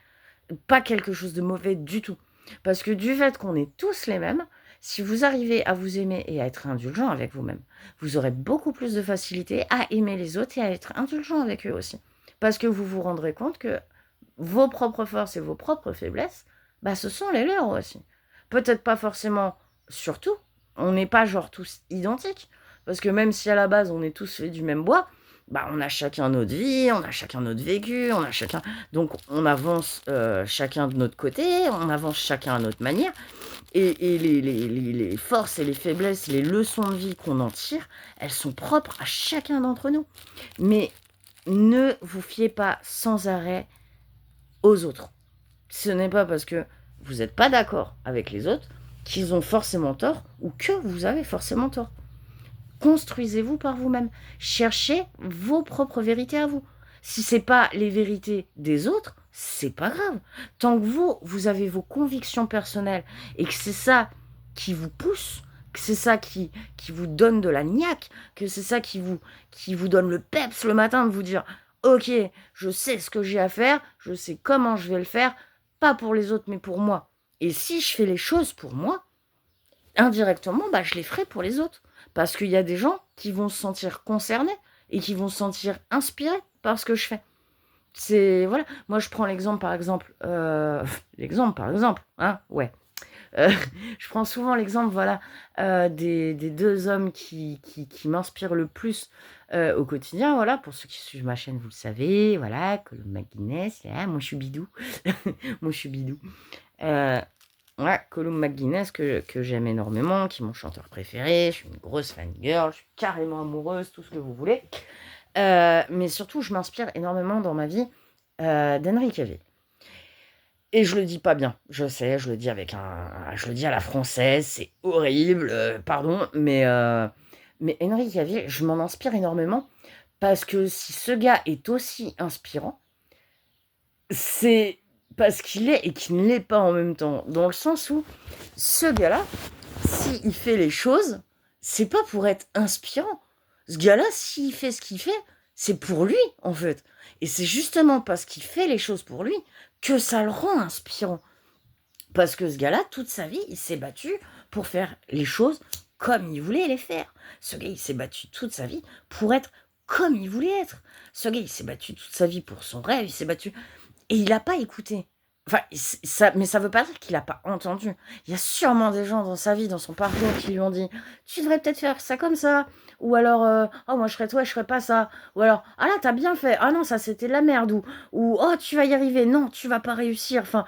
Pas quelque chose de mauvais du tout. Parce que du fait qu'on est tous les mêmes, si vous arrivez à vous aimer et à être indulgent avec vous-même, vous aurez beaucoup plus de facilité à aimer les autres et à être indulgent avec eux aussi. Parce que vous vous rendrez compte que vos propres forces et vos propres faiblesses, bah, ce sont les leurs aussi. Peut-être pas forcément sur tout. On n'est pas genre tous identiques. Parce que même si à la base on est tous faits du même bois, bah, on a chacun notre vie, on a chacun notre vécu, on a chacun... Donc on avance chacun de notre côté, on avance chacun à notre manière. Et les forces et les faiblesses, les leçons de vie qu'on en tire, elles sont propres à chacun d'entre nous. Mais ne vous fiez pas sans arrêt aux autres. Ce n'est pas parce que vous n'êtes pas d'accord avec les autres qu'ils ont forcément tort ou que vous avez forcément tort. Construisez-vous par vous-même. Cherchez vos propres vérités à vous. Si c'est pas les vérités des autres, c'est pas grave. Tant que vous avez vos convictions personnelles et que c'est ça qui vous pousse, que c'est ça qui vous donne de la niaque, que c'est ça qui vous donne le peps le matin de vous dire ok, je sais ce que j'ai à faire, je sais comment je vais le faire, pas pour les autres mais pour moi. Et si je fais les choses pour moi, indirectement, bah, je les ferai pour les autres. Parce qu'il y a des gens qui vont se sentir concernés et qui vont se sentir inspirés par ce que je fais. C'est voilà, moi je prends l'exemple par exemple, hein, ouais. Heu, je prends souvent l'exemple, voilà, des 2 hommes qui m'inspirent le plus, au quotidien, voilà. Pour ceux qui suivent ma chaîne, vous le savez, voilà, Colombe McGuinness, là, moi je suis bidou. Moi je suis bidou. Heu, ouais, Column McGuinness que j'aime énormément, qui est mon chanteur préféré. Je suis une grosse fangirl, je suis carrément amoureuse, tout ce que vous voulez. Mais surtout, je m'inspire énormément dans ma vie, d'Henry Cavill. Et je le dis pas bien, je sais, je le dis je le dis à la française, c'est horrible, pardon, mais Henry Cavill, je m'en inspire énormément parce que si ce gars est aussi inspirant, c'est parce qu'il est et qu'il ne l'est pas en même temps. Dans le sens où ce gars-là, s'il fait les choses, c'est pas pour être inspirant. Ce gars-là, s'il fait ce qu'il fait, c'est pour lui, en fait. Et c'est justement parce qu'il fait les choses pour lui que ça le rend inspirant. Parce que ce gars-là, toute sa vie, il s'est battu pour faire les choses comme il voulait les faire. Ce gars, il s'est battu toute sa vie pour être comme il voulait être. Ce gars, il s'est battu toute sa vie pour son rêve, il s'est battu. Et il n'a pas écouté. Enfin, mais ça veut pas dire qu'il n'a pas entendu. Il y a sûrement des gens dans sa vie, dans son parcours, qui lui ont dit tu devrais peut-être faire ça comme ça. Ou alors, oh, moi je ferais toi, je ferais pas ça. Ou alors, ah là, t'as bien fait. Ah non, ça c'était de la merde. Ou oh, tu vas y arriver. Non, tu vas pas réussir. Enfin,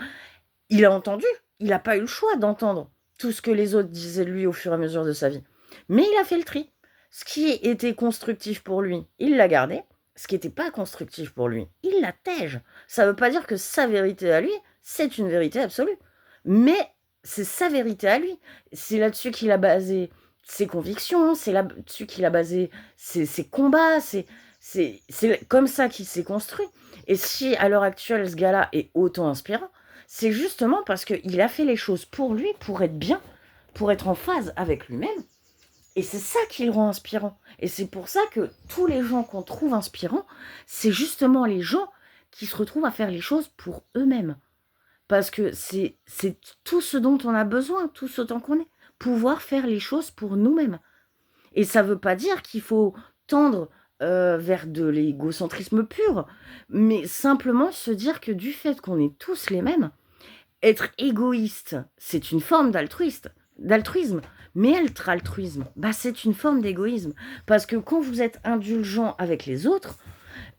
il a entendu. Il n'a pas eu le choix d'entendre tout ce que les autres disaient de lui au fur et à mesure de sa vie. Mais il a fait le tri. Ce qui était constructif pour lui, il l'a gardé. Ce qui n'était pas constructif pour lui, il la tège. Ça ne veut pas dire que sa vérité à lui, c'est une vérité absolue. Mais c'est sa vérité à lui. C'est là-dessus qu'il a basé ses convictions, c'est là-dessus qu'il a basé ses combats, c'est comme ça qu'il s'est construit. Et si à l'heure actuelle, ce gars-là est autant inspirant, c'est justement parce qu'il a fait les choses pour lui, pour être bien, pour être en phase avec lui-même. Et c'est ça qui le rend inspirant. Et c'est pour ça que tous les gens qu'on trouve inspirants, c'est justement les gens qui se retrouvent à faire les choses pour eux-mêmes. Parce que c'est tout ce dont on a besoin, tout ce temps qu'on est. Pouvoir faire les choses pour nous-mêmes. Et ça ne veut pas dire qu'il faut tendre vers de l'égocentrisme pur, mais simplement se dire que du fait qu'on est tous les mêmes, être égoïste, c'est une forme d'altruisme. Mais être altruisme, bah, c'est une forme d'égoïsme. Parce que quand vous êtes indulgent avec les autres,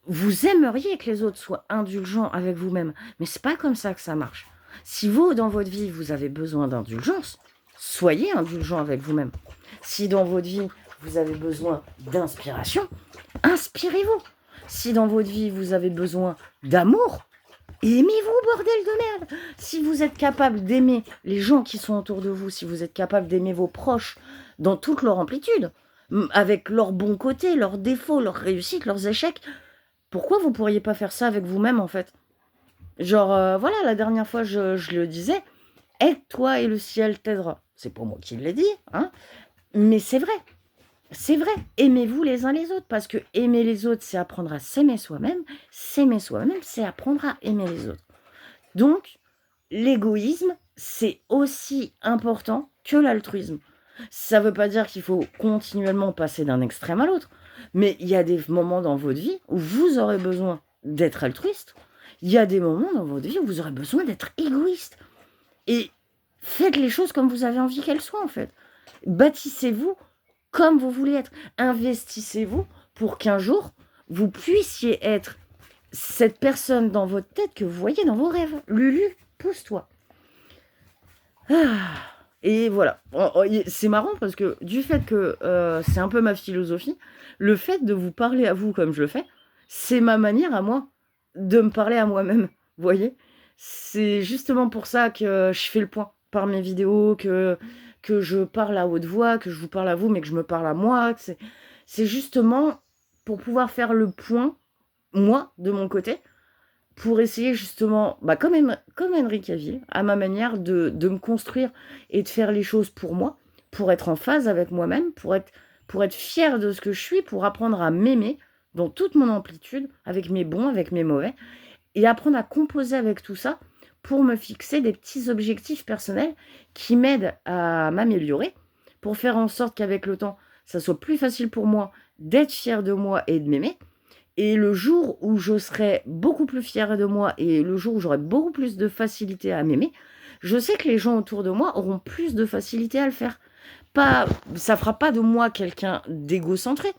vous aimeriez que les autres soient indulgents avec vous-même. Mais c'est pas comme ça que ça marche. Si vous, dans votre vie, vous avez besoin d'indulgence, soyez indulgent avec vous-même. Si dans votre vie, vous avez besoin d'inspiration, inspirez-vous. Si dans votre vie, vous avez besoin d'amour, aimez-vous, bordel de merde. Si vous êtes capable d'aimer les gens qui sont autour de vous, si vous êtes capable d'aimer vos proches dans toute leur amplitude, avec leurs bons côtés, leurs défauts, leurs réussites, leurs échecs, pourquoi vous pourriez pas faire ça avec vous-même, en fait? Genre, voilà, la dernière fois, je le disais, aide-toi et le ciel t'aidera. C'est pas moi qui l'ai dit, hein, mais c'est vrai. C'est vrai, aimez-vous les uns les autres, parce que aimer les autres, c'est apprendre à s'aimer soi-même. S'aimer soi-même, c'est apprendre à aimer les autres. Donc, l'égoïsme, c'est aussi important que l'altruisme. Ça ne veut pas dire qu'il faut continuellement passer d'un extrême à l'autre, mais il y a des moments dans votre vie où vous aurez besoin d'être altruiste. Il y a des moments dans votre vie où vous aurez besoin d'être égoïste. Et faites les choses comme vous avez envie qu'elles soient, en fait. Bâtissez-vous comme vous voulez être. Investissez-vous pour qu'un jour, vous puissiez être cette personne dans votre tête que vous voyez dans vos rêves. Lulu, pousse-toi. Et voilà. C'est marrant parce que du fait que c'est un peu ma philosophie, le fait de vous parler à vous comme je le fais, c'est ma manière à moi de me parler à moi-même. Vous voyez? C'est justement pour ça que je fais le point par mes vidéos, que je parle à haute voix, que je vous parle à vous, mais que je me parle à moi. C'est justement pour pouvoir faire le point, moi, de mon côté, pour essayer justement, bah, comme Henry Cavill, à ma manière de me construire et de faire les choses pour moi, pour être en phase avec moi-même, pour être fière de ce que je suis, pour apprendre à m'aimer dans toute mon amplitude, avec mes bons, avec mes mauvais, et apprendre à composer avec tout ça pour me fixer des petits objectifs personnels qui m'aident à m'améliorer, pour faire en sorte qu'avec le temps, ça soit plus facile pour moi d'être fière de moi et de m'aimer. Et le jour où je serai beaucoup plus fière de moi et le jour où j'aurai beaucoup plus de facilité à m'aimer, je sais que les gens autour de moi auront plus de facilité à le faire. Pas, ça fera pas de moi quelqu'un d'égocentré.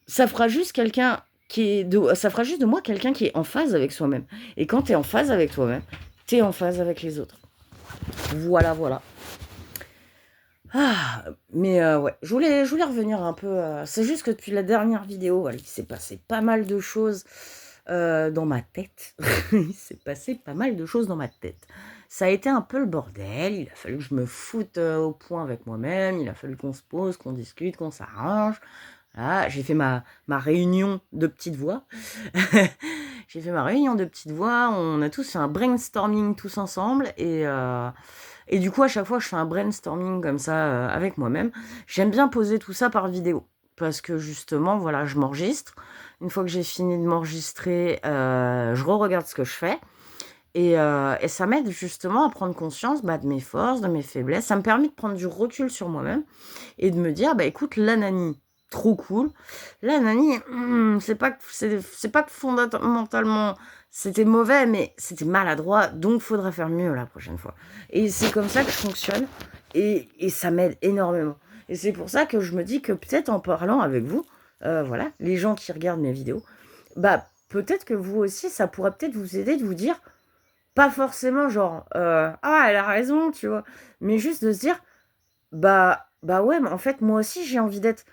Ça fera juste ça fera juste de moi quelqu'un qui est en phase avec soi-même. Et quand tu es en phase avec toi-même, tu es en phase avec les autres. Voilà, voilà. Ah, mais ouais, je voulais revenir un peu. C'est juste que depuis la dernière vidéo, voilà, il s'est passé pas mal de choses dans ma tête. Il s'est passé pas mal de choses dans ma tête. Ça a été un peu le bordel. Il a fallu que je me foute au point avec moi-même. Il a fallu qu'on se pose, qu'on discute, qu'on s'arrange. Voilà, j'ai fait ma réunion de petites voix. J'ai fait ma réunion de petites voix. On a tous fait un brainstorming tous ensemble et du coup, à chaque fois, je fais un brainstorming comme ça avec moi-même. J'aime bien poser tout ça par vidéo. Parce que justement, voilà, je m'enregistre. Une fois que j'ai fini de m'enregistrer, je re-regarde ce que je fais. Et ça m'aide justement à prendre conscience de mes forces, de mes faiblesses. Ça me permet de prendre du recul sur moi-même et de me dire, bah écoute, la Nani, trop cool. La Nani, c'est pas que fondamentalement c'était mauvais, mais c'était maladroit, donc faudra faire mieux la prochaine fois. Et c'est comme ça que je fonctionne et ça m'aide énormément. Et c'est pour ça que je me dis que peut-être en parlant avec vous, voilà, les gens qui regardent mes vidéos, bah peut-être que vous aussi, ça pourrait peut-être vous aider de vous dire, pas forcément genre, ah elle a raison, tu vois, mais juste de se dire, bah ouais, mais en fait, moi aussi, j'ai envie d'être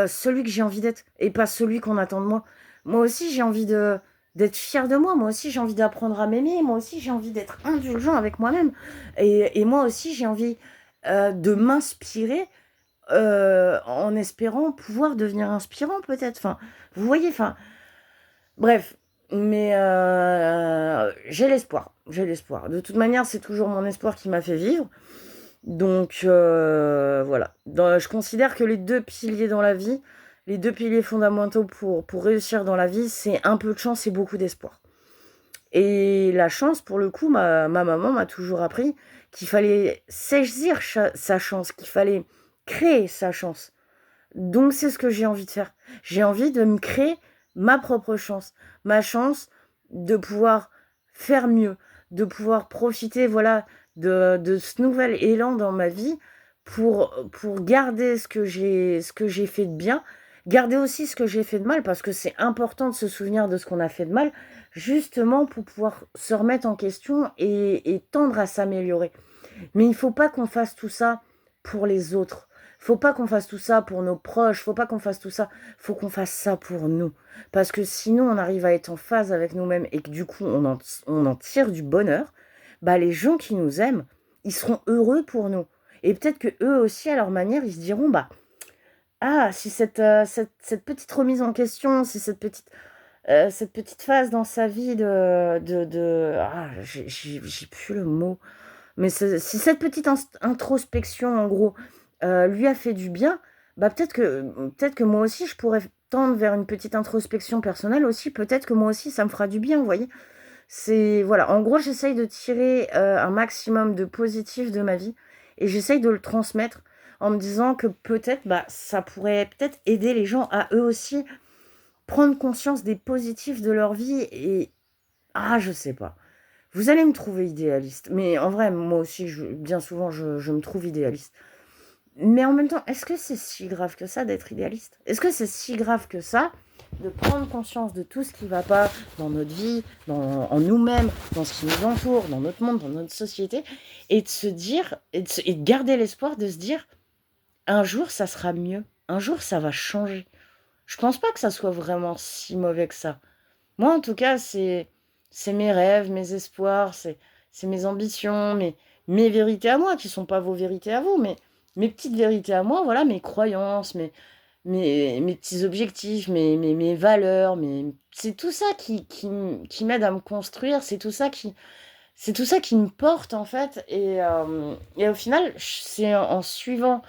celui que j'ai envie d'être et pas celui qu'on attend de moi. Moi aussi, j'ai envie d'être fière de moi. Moi aussi, j'ai envie d'apprendre à m'aimer. Moi aussi, j'ai envie d'être indulgent avec moi-même. Et moi aussi, j'ai envie de m'inspirer en espérant pouvoir devenir inspirant, peut-être. Enfin, vous voyez, enfin, bref. Mais j'ai l'espoir. J'ai l'espoir. De toute manière, c'est toujours mon espoir qui m'a fait vivre. Donc voilà, je considère que les deux piliers dans la vie, les deux piliers fondamentaux pour réussir dans la vie, c'est un peu de chance et beaucoup d'espoir. Et la chance, pour le coup, ma maman m'a toujours appris qu'il fallait saisir sa chance, qu'il fallait créer sa chance. Donc c'est ce que j'ai envie de faire. J'ai envie de me créer ma propre chance, ma chance de pouvoir faire mieux, de pouvoir profiter, voilà, de ce nouvel élan dans ma vie pour garder ce que j'ai fait de bien, garder aussi ce que j'ai fait de mal, parce que c'est important de se souvenir de ce qu'on a fait de mal, justement pour pouvoir se remettre en question et tendre à s'améliorer. Mais il ne faut pas qu'on fasse tout ça pour les autres. Faut pas qu'on fasse tout ça pour nos proches, faut pas qu'on fasse tout ça, faut qu'on fasse ça pour nous. Parce que sinon, on arrive à être en phase avec nous-mêmes et que du coup, on en tire du bonheur, bah les gens qui nous aiment, ils seront heureux pour nous. Et peut-être que eux aussi, à leur manière, ils se diront, bah, ah, si cette petite remise en question, si cette petite phase dans sa vie j'ai plus le mot, mais si cette petite introspection, en gros, lui a fait du bien, bah peut-être que moi aussi, je pourrais tendre vers une petite introspection personnelle aussi. Peut-être que moi aussi, ça me fera du bien, vous voyez. Voilà, en gros, j'essaye de tirer un maximum de positif de ma vie et j'essaye de le transmettre en me disant que peut-être, bah, ça pourrait peut-être aider les gens à eux aussi prendre conscience des positifs de leur vie et je sais pas. Vous allez me trouver idéaliste, mais en vrai, moi aussi, bien souvent, je me trouve idéaliste. Mais en même temps, est-ce que c'est si grave que ça d'être idéaliste? Est-ce que c'est si grave que ça de prendre conscience de tout ce qui ne va pas dans notre vie, en nous-mêmes, dans ce qui nous entoure, dans notre monde, dans notre société, et de se dire, et de garder l'espoir de se dire, un jour, ça sera mieux. Un jour, ça va changer. Je pense pas que ça soit vraiment si mauvais que ça. Moi, en tout cas, c'est mes rêves, mes espoirs, c'est mes ambitions, mes vérités à moi, qui sont pas vos vérités à vous, mais mes petites vérités à moi, voilà, mes croyances, mes petits objectifs, mes valeurs, c'est tout ça qui m'aide à me construire, c'est tout ça qui me porte, en fait. Et au final, c'est en suivant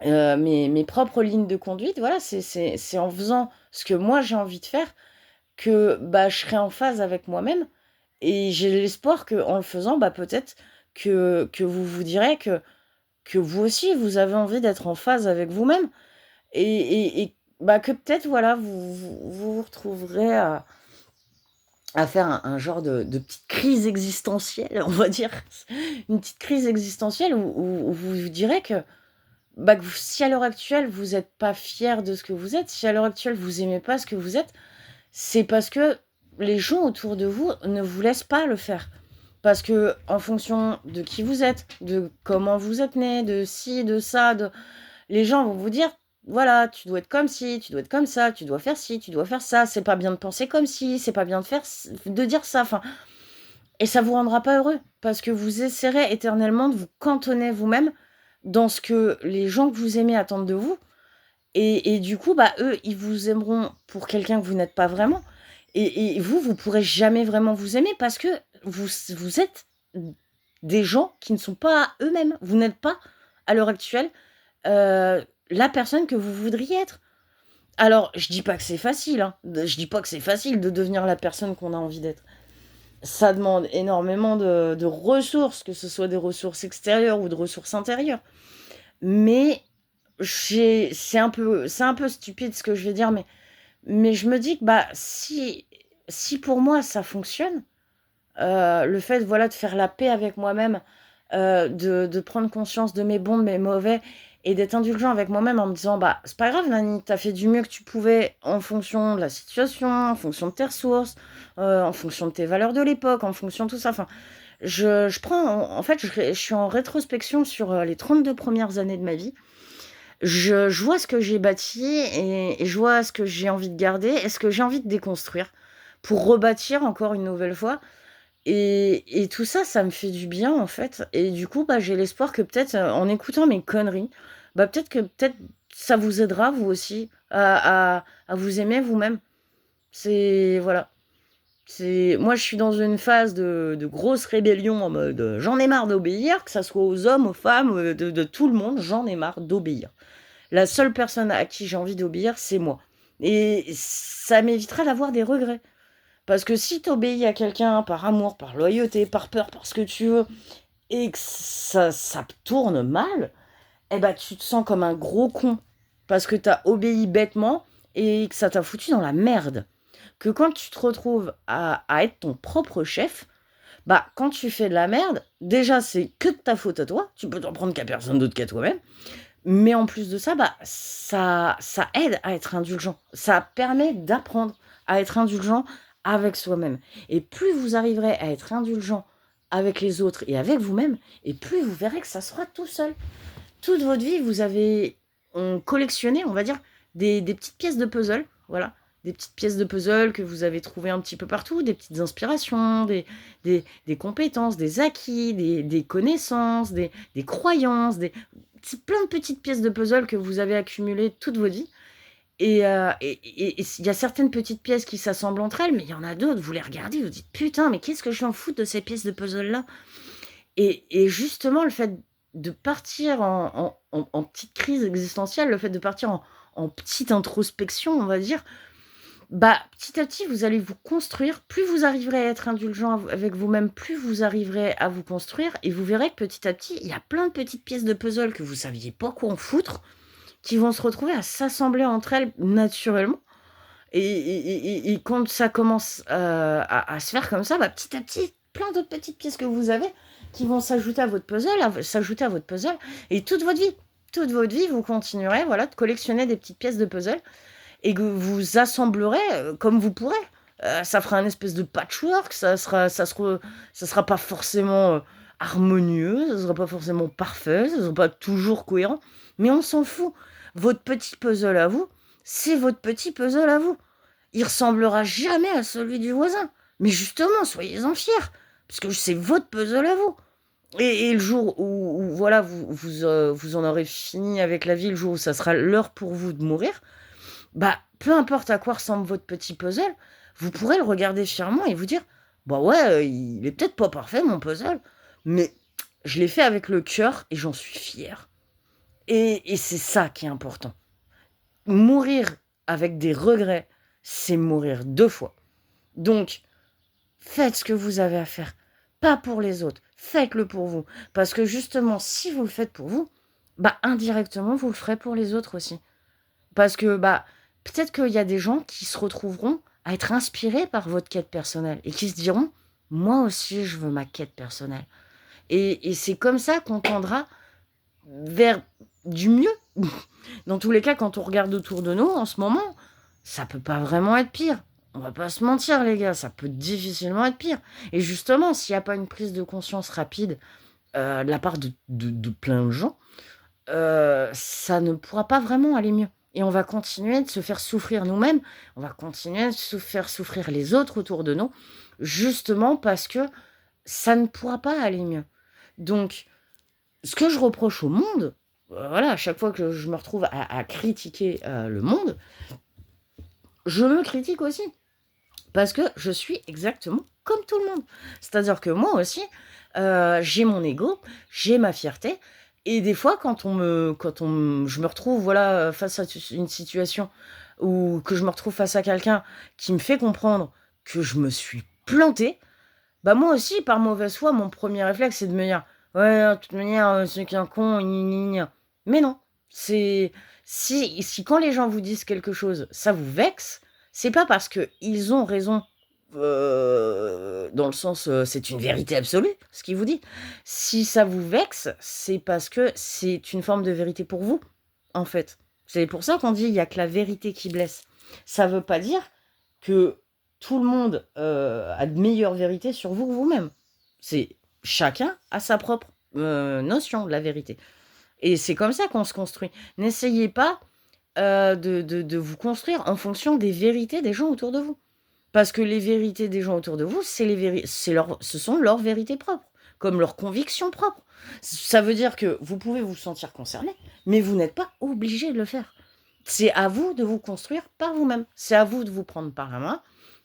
mes propres lignes de conduite, voilà, c'est en faisant ce que moi j'ai envie de faire que bah, je serai en phase avec moi-même et j'ai l'espoir qu'en le faisant, bah, peut-être que vous vous direz que vous aussi, vous avez envie d'être en phase avec vous-même et que peut-être, voilà, vous retrouverez à faire un genre de petite crise existentielle, on va dire. Une petite crise existentielle où vous vous direz que vous si à l'heure actuelle, vous êtes pas fiers de ce que vous êtes, si à l'heure actuelle, vous aimez pas ce que vous êtes, c'est parce que les gens autour de vous ne vous laissent pas le faire. Parce qu'en fonction de qui vous êtes, de comment vous êtes né, de ci, de ça, les gens vont vous dire: «Voilà, tu dois être comme ci, tu dois être comme ça, tu dois faire ci, tu dois faire ça, c'est pas bien de penser comme ci, c'est pas bien de dire ça», enfin et ça vous rendra pas heureux parce que vous essaierez éternellement de vous cantonner vous-même dans ce que les gens que vous aimez attendent de vous et du coup, eux, ils vous aimeront pour quelqu'un que vous n'êtes pas vraiment et vous, vous pourrez jamais vraiment vous aimer parce que vous êtes des gens qui ne sont pas eux-mêmes. Vous n'êtes pas, à l'heure actuelle, la personne que vous voudriez être. Alors, je dis pas que c'est facile, hein, je dis pas que c'est facile de devenir la personne qu'on a envie d'être. Ça demande énormément de ressources, que ce soit des ressources extérieures ou de ressources intérieures. Mais c'est un peu stupide ce que je vais dire, mais je me dis que, si pour moi ça fonctionne, le fait, voilà, de faire la paix avec moi-même, de prendre conscience de mes bons, de mes mauvais et d'être indulgent avec moi-même en me disant: «Bah, c'est pas grave Nani, tu as fait du mieux que tu pouvais en fonction de la situation, en fonction de tes ressources, en fonction de tes valeurs de l'époque, en fonction de tout ça». Enfin, je prends en fait, je suis en rétrospection sur, les 32 premières années de ma vie. Je vois ce que j'ai bâti et je vois ce que j'ai envie de garder et ce que j'ai envie de déconstruire pour rebâtir encore une nouvelle fois et tout ça, ça me fait du bien, en fait et du coup, j'ai l'espoir que peut-être, en écoutant mes conneries, peut-être ça vous aidera vous aussi à vous aimer vous-même. C'est voilà, c'est moi, je suis dans une phase de grosse rébellion en mode, j'en ai marre d'obéir, que ça soit aux hommes, aux femmes, de tout le monde, j'en ai marre d'obéir. La seule personne à qui j'ai envie d'obéir, c'est moi et ça m'évitera d'avoir des regrets. Parce que si tu obéis à quelqu'un par amour, par loyauté, par peur, par ce que tu veux et que ça tourne mal, tu te sens comme un gros con parce que tu as obéi bêtement et que ça t'a foutu dans la merde. Que quand tu te retrouves à être ton propre chef, quand tu fais de la merde, déjà, c'est que de ta faute à toi, tu peux t'en prendre qu'à personne d'autre qu'à toi-même, mais en plus de ça, ça aide à être indulgent. Ça permet d'apprendre à être indulgent avec soi-même et plus vous arriverez à être indulgent avec les autres et avec vous-même et plus vous verrez que ça sera tout seul. Toute votre vie, vous avez, collectionné, on va dire, des petites pièces de puzzle, voilà. Des petites pièces de puzzle que vous avez trouvées un petit peu partout, des petites inspirations, des compétences, des acquis, des connaissances, des croyances, c'est plein de petites pièces de puzzle que vous avez accumulées toute votre vie et il y a certaines petites pièces qui s'assemblent entre elles, mais il y en a d'autres, vous les regardez, vous dites: «Putain, mais qu'est-ce que je m'en fous de ces pièces de puzzle-là?» et justement, le fait de partir en petite crise existentielle, le fait de partir en petite introspection, on va dire, petit à petit, vous allez vous construire. Plus vous arriverez à être indulgent avec vous-même, plus vous arriverez à vous construire et vous verrez que petit à petit, il y a plein de petites pièces de puzzle que vous saviez pas quoi en foutre, qui vont se retrouver à s'assembler entre elles naturellement et quand ça commence, à se faire comme ça, petit à petit, plein d'autres petites pièces que vous avez qui vont s'ajouter à votre puzzle et toute votre vie, vous continuerez, voilà, de collectionner des petites pièces de puzzle et que vous assemblerez, comme vous pourrez. Ça fera un espèce de patchwork, ça sera pas forcément, harmonieux, ça sera pas forcément parfait, ça sera pas toujours cohérent, mais on s'en fout. Votre petit puzzle à vous, c'est votre petit puzzle à vous. Il ressemblera jamais à celui du voisin. Mais justement, soyez-en fiers, parce que c'est votre puzzle à vous. Et le jour où voilà, vous en aurez fini avec la vie, le jour où ça sera l'heure pour vous de mourir, peu importe à quoi ressemble votre petit puzzle, vous pourrez le regarder fièrement et vous dire: «Bah ouais, il est peut-être pas parfait mon puzzle, mais je l'ai fait avec le cœur et j'en suis fier» et c'est ça qui est important. Mourir avec des regrets, c'est mourir 2 fois. Donc, faites ce que vous avez à faire, pas pour les autres, faites-le pour vous. Parce que justement, si vous le faites pour vous, indirectement, vous le ferez pour les autres aussi. Parce que, bah, peut-être qu'il y a des gens qui se retrouveront à être inspirés par votre quête personnelle et qui se diront: «Moi aussi, je veux ma quête personnelle» et c'est comme ça qu'on tendra vers du mieux. Dans tous les cas, quand on regarde autour de nous, en ce moment, ça peut pas vraiment être pire. On va pas se mentir, les gars, ça peut difficilement être pire et justement, s'il y a pas une prise de conscience rapide, de la part de plein de gens, ça ne pourra pas vraiment aller mieux et on va continuer de se faire souffrir nous-mêmes, on va continuer de se faire souffrir les autres autour de nous, justement parce que ça ne pourra pas aller mieux. Donc ce que je reproche au monde, voilà, à chaque fois que je me retrouve à critiquer, le monde, je me critique aussi. Parce que je suis exactement comme tout le monde. C'est-à-dire que moi aussi, j'ai mon ego, j'ai ma fierté et des fois je me retrouve, voilà, face à une situation ou que je me retrouve face à quelqu'un qui me fait comprendre que je me suis plantée, bah, moi aussi, par mauvaise foi, mon premier réflexe, c'est de me dire: «Ouais, de toute manière, c'est qu'un con, gni gni gna». Mais non, c'est si quand les gens vous disent quelque chose, ça vous vexe, c'est pas parce qu'ils ont raison, dans le sens, c'est une vérité absolue, ce qu'ils vous disent. Si ça vous vexe, c'est parce que c'est une forme de vérité pour vous, en fait. C'est pour ça qu'on dit: «Il y a que la vérité qui blesse». Ça veut pas dire que tout le monde, a de meilleures vérités sur vous que vous-même. C'est chacun a sa propre, notion de la vérité et c'est comme ça qu'on se construit. N'essayez pas, de vous construire en fonction des vérités des gens autour de vous. Parce que les vérités des gens autour de vous, ce sont leurs vérités propres, comme leurs convictions propres. Ça veut dire que vous pouvez vous sentir concerné, mais vous n'êtes pas obligé de le faire. C'est à vous de vous construire par vous-même. C'est à vous de vous prendre par la main.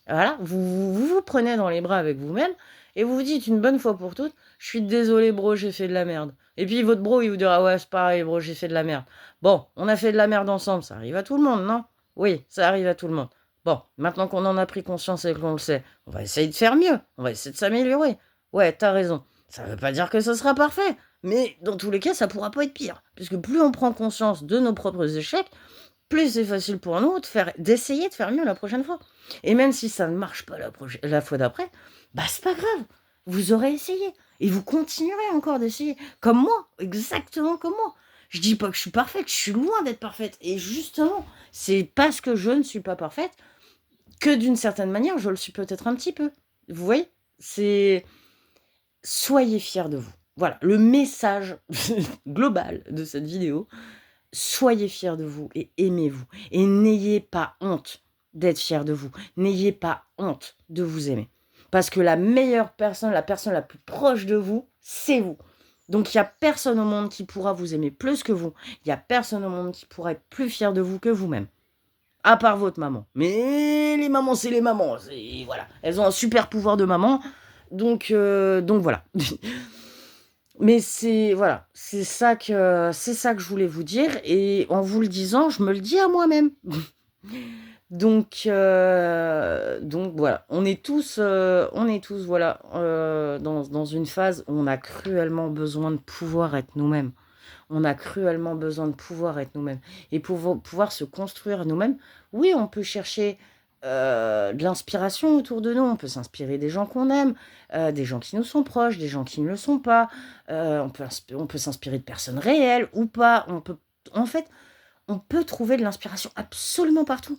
Voilà, vous prenez dans les bras avec vous-même et vous vous dites une bonne fois pour toutes: «Je suis désolé bro, j'ai fait de la merde» et puis votre bro, il vous dira: «Ouais, c'est pareil bro, j'ai fait de la merde». Bon, on a fait de la merde ensemble, ça arrive à tout le monde, non? Oui, ça arrive à tout le monde. Bon, maintenant qu'on en a pris conscience et que l'on le sait, on va essayer de faire mieux, on va essayer de s'améliorer. Ouais, tu as raison. Ça veut pas dire que ce sera parfait, mais dans tous les cas, ça pourra pas être pire. Puisque plus on prend conscience de nos propres échecs, plus c'est facile pour nous d'essayer de faire mieux la prochaine fois. Et même si ça ne marche pas la fois d'après, bah c'est pas grave. Vous aurez essayé. Et vous continuerez encore d'essayer. Comme moi, exactement comme moi. Je dis pas que je suis parfaite, je suis loin d'être parfaite. Et justement, c'est parce que je ne suis pas parfaite que d'une certaine manière, je le suis peut-être un petit peu. Vous voyez? C'est soyez fiers de vous. Voilà, le message global de cette vidéo, soyez fiers de vous et aimez-vous. Et n'ayez pas honte d'être fiers de vous. N'ayez pas honte de vous aimer. Parce que la meilleure personne, la personne la plus proche de vous, c'est vous. Donc il n'y a personne au monde qui pourra vous aimer plus que vous. Il n'y a personne au monde qui pourra être plus fier de vous que vous-même. À part votre maman. Mais les mamans, c'est les mamans. Voilà. Elles ont un super pouvoir de maman. Donc voilà. Mais voilà, c'est ça que je voulais vous dire et en vous le disant, je me le dis à moi-même. Donc voilà, on est tous voilà, dans une phase où on a cruellement besoin de pouvoir être nous-mêmes. On a cruellement besoin de pouvoir être nous-mêmes et pour pouvoir se construire nous-mêmes. Oui, on peut chercher, de l'inspiration autour de nous, on peut s'inspirer des gens qu'on aime, des gens qui nous sont proches, des gens qui ne le sont pas, on peut s'inspirer de personnes réelles ou pas. En fait, on peut trouver de l'inspiration absolument partout.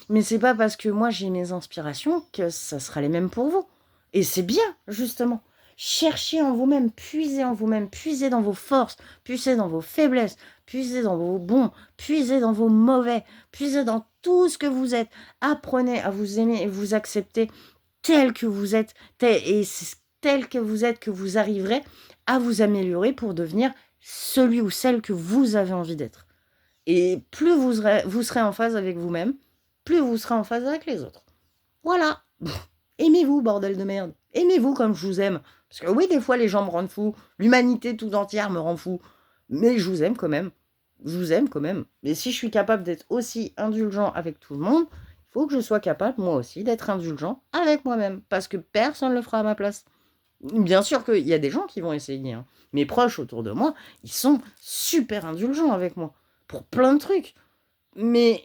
Mais c'est pas parce que moi j'ai mes inspirations que ça sera les mêmes pour vous. Et c'est bien, justement. Cherchez en vous-même, puisez dans vos forces, puisez dans vos faiblesses, puisez dans vos bons, puisez dans vos mauvais, puisez dans tout ce que vous êtes. Apprenez à vous aimer et vous accepter tel que vous êtes, et c'est tel que vous êtes que vous arriverez à vous améliorer pour devenir celui ou celle que vous avez envie d'être. Et plus vous serez en phase avec vous-même, plus vous serez en phase avec les autres. Voilà. Aimez-vous, bordel de merde. Aimez-vous comme je vous aime. Parce que oui, des fois, les gens me rendent fou. L'humanité tout entière me rend fou. Mais je vous aime quand même. Je vous aime quand même. Mais si je suis capable d'être aussi indulgent avec tout le monde, il faut que je sois capable, moi aussi, d'être indulgent avec moi-même. Parce que personne ne le fera à ma place. Bien sûr qu'il y a des gens qui vont essayer. Hein. Mes proches autour de moi, ils sont super indulgents avec moi. Pour plein de trucs. Mais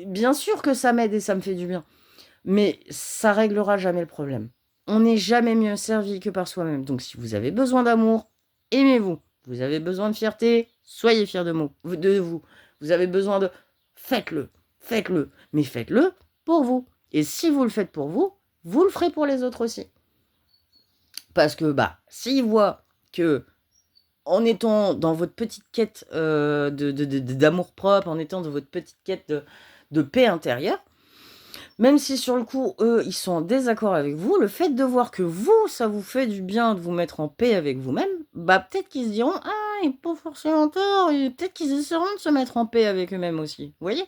bien sûr que ça m'aide et ça me fait du bien. Mais ça réglera jamais le problème. On n'est jamais mieux servi que par soi-même. Donc si vous avez besoin d'amour, aimez-vous. Vous avez besoin de fierté, soyez fiers de vous. Vous avez besoin de... Faites-le. Faites-le. Mais faites-le pour vous. Et si vous le faites pour vous, vous le ferez pour les autres aussi. Parce que, s'ils voient que, en étant dans votre petite quête d'amour-propre, en étant dans votre petite quête de paix intérieure, même si sur le coup, eux, ils sont en désaccord avec vous, le fait de voir que vous, ça vous fait du bien de vous mettre en paix avec vous-même, peut-être qu'ils se diront: «Ah, il n'est pas forcément tort», et peut-être qu'ils essaieront de se mettre en paix avec eux-mêmes aussi, vous voyez?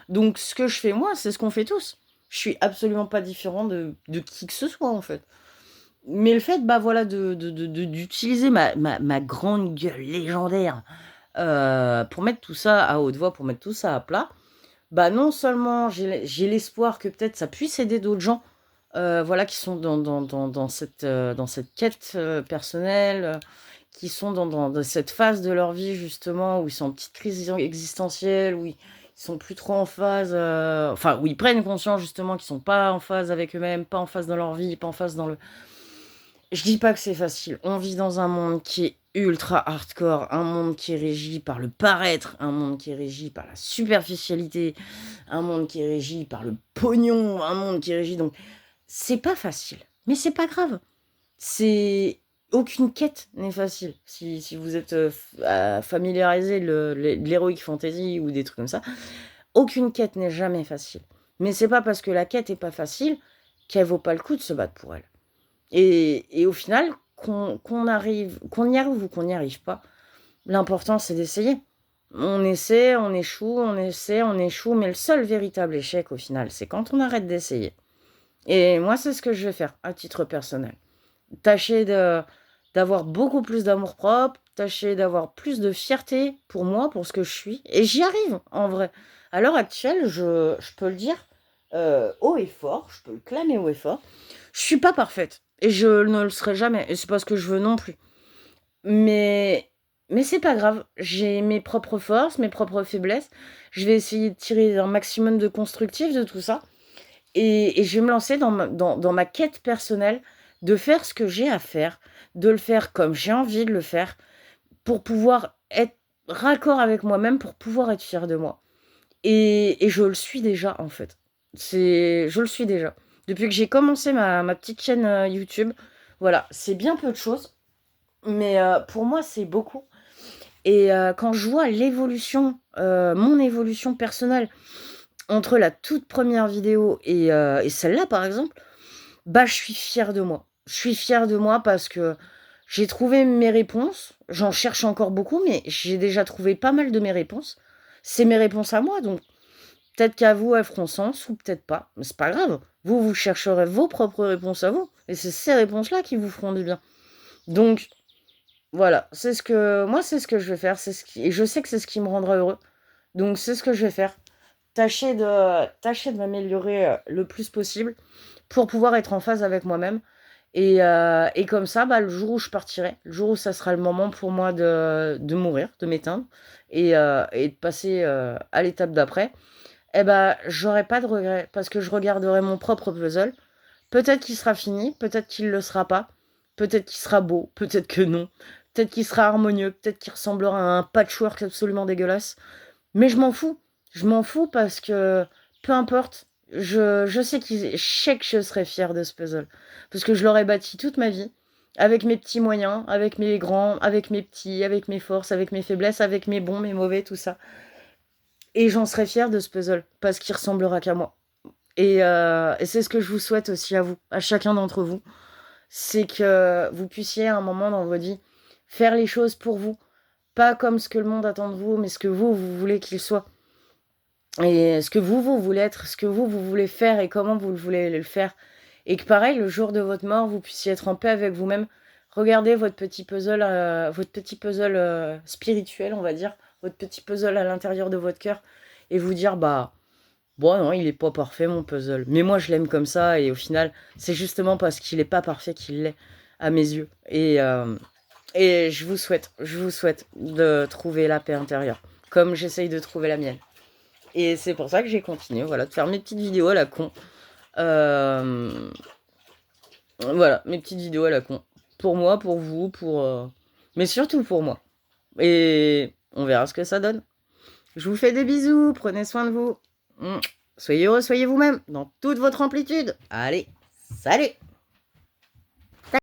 Donc ce que je fais moi, c'est ce qu'on fait tous. Je suis absolument pas différent de qui que ce soit, en fait. Mais le fait, voilà, d'utiliser ma grande gueule légendaire, pour mettre tout ça à haute voix, pour mettre tout ça à plat, non seulement j'ai l'espoir que peut-être ça puisse aider d'autres gens, voilà, qui sont dans cette quête, personnelle, qui sont dans cette phase de leur vie justement où ils sont en petite crise existentielle, où ils sont plus trop en phase, enfin, où ils prennent conscience justement qu'ils sont pas en phase avec eux-mêmes, pas en phase dans leur vie, pas en phase dans le... Je dis pas que c'est facile. On vit dans un monde qui est ultra hardcore, un monde qui est régi par le paraître, un monde qui est régi par la superficialité, un monde qui est régi par le pognon, un monde qui est régi... Donc, c'est pas facile. Mais c'est pas grave. C'est... Aucune quête n'est facile. Si vous êtes familiarisé de l'heroic fantasy ou des trucs comme ça, aucune quête n'est jamais facile. Mais c'est pas parce que la quête est pas facile qu'elle vaut pas le coup de se battre pour elle. Et au final, qu'on y arrive ou qu'on n'y arrive pas, l'important c'est d'essayer. On essaie, on échoue, on essaie, on échoue, mais le seul véritable échec au final, c'est quand on arrête d'essayer. Et moi, c'est ce que je vais faire à titre personnel. Tâcher d'avoir beaucoup plus d'amour-propre, tâcher d'avoir plus de fierté pour moi, pour ce que je suis. Et j'y arrive, en vrai. À l'heure actuelle, je peux le dire haut et fort, je peux le clamer haut et fort. Je suis pas parfaite. Et je ne le serai jamais. Et c'est pas ce que je veux non plus. Mais, mais c'est pas grave. J'ai mes propres forces, mes propres faiblesses. Je vais essayer de tirer un maximum de constructif de tout ça. Et je vais me lancer dans ma quête personnelle de faire ce que j'ai à faire, de le faire comme j'ai envie de le faire, pour pouvoir être raccord avec moi-même, pour pouvoir être fière de moi. Et je le suis déjà, en fait. Je le suis déjà. Depuis que j'ai commencé ma petite chaîne YouTube, voilà, c'est bien peu de choses, mais pour moi, c'est beaucoup. Et quand je vois l'évolution, mon évolution personnelle, entre la toute première vidéo et celle-là, par exemple, je suis fière de moi. Je suis fière de moi parce que j'ai trouvé mes réponses. J'en cherche encore beaucoup, mais j'ai déjà trouvé pas mal de mes réponses. C'est mes réponses à moi, donc peut-être qu'à vous, elles feront sens ou peut-être pas. Mais c'est pas grave. Vous chercherez vos propres réponses à vous. Et c'est ces réponses-là qui vous feront du bien. Donc, voilà. C'est ce que je vais faire. Et je sais que c'est ce qui me rendra heureux. Donc, c'est ce que je vais faire. Tâcher de m'améliorer le plus possible pour pouvoir être en phase avec moi-même. Et comme ça, le jour où je partirai, le jour où ça sera le moment pour moi de mourir, de m'éteindre et de passer à l'étape d'après, j'aurai pas de regrets parce que je regarderai mon propre puzzle. Peut-être qu'il sera fini, peut-être qu'il le sera pas, peut-être qu'il sera beau, peut-être que non, peut-être qu'il sera harmonieux, peut-être qu'il ressemblera à un patchwork absolument dégueulasse. Mais je m'en fous. Je m'en fous parce que peu importe, je sais je sais que je serai fière de ce puzzle. Parce que je l'aurais bâti toute ma vie, avec mes petits moyens, avec mes grands, avec mes petits, avec mes forces, avec mes faiblesses, avec mes bons, mes mauvais, tout ça. Et j'en serai fière de ce puzzle, parce qu'il ressemblera qu'à moi. Et c'est ce que je vous souhaite aussi à vous, à chacun d'entre vous. C'est que vous puissiez à un moment dans votre vie faire les choses pour vous. Pas comme ce que le monde attend de vous, mais ce que vous voulez qu'il soit. Et ce que vous voulez être, ce que vous voulez faire et comment vous voulez le faire. Et que pareil, le jour de votre mort, vous puissiez être en paix avec vous-même. Regardez votre petit puzzle spirituel, on va dire, votre petit puzzle à l'intérieur de votre cœur, et vous dire, bon, non, il est pas parfait mon puzzle. Mais moi, je l'aime comme ça, et au final, c'est justement parce qu'il est pas parfait qu'il l'est, à mes yeux. Et je vous souhaite de trouver la paix intérieure, comme j'essaye de trouver la mienne. Et c'est pour ça que j'ai continué, voilà, de faire mes petites vidéos à la con. Voilà, mes petites vidéos à la con. Pour moi, pour vous, mais surtout pour moi. Et on verra ce que ça donne. Je vous fais des bisous, prenez soin de vous. Soyez heureux, soyez vous-même, dans toute votre amplitude. Allez, salut!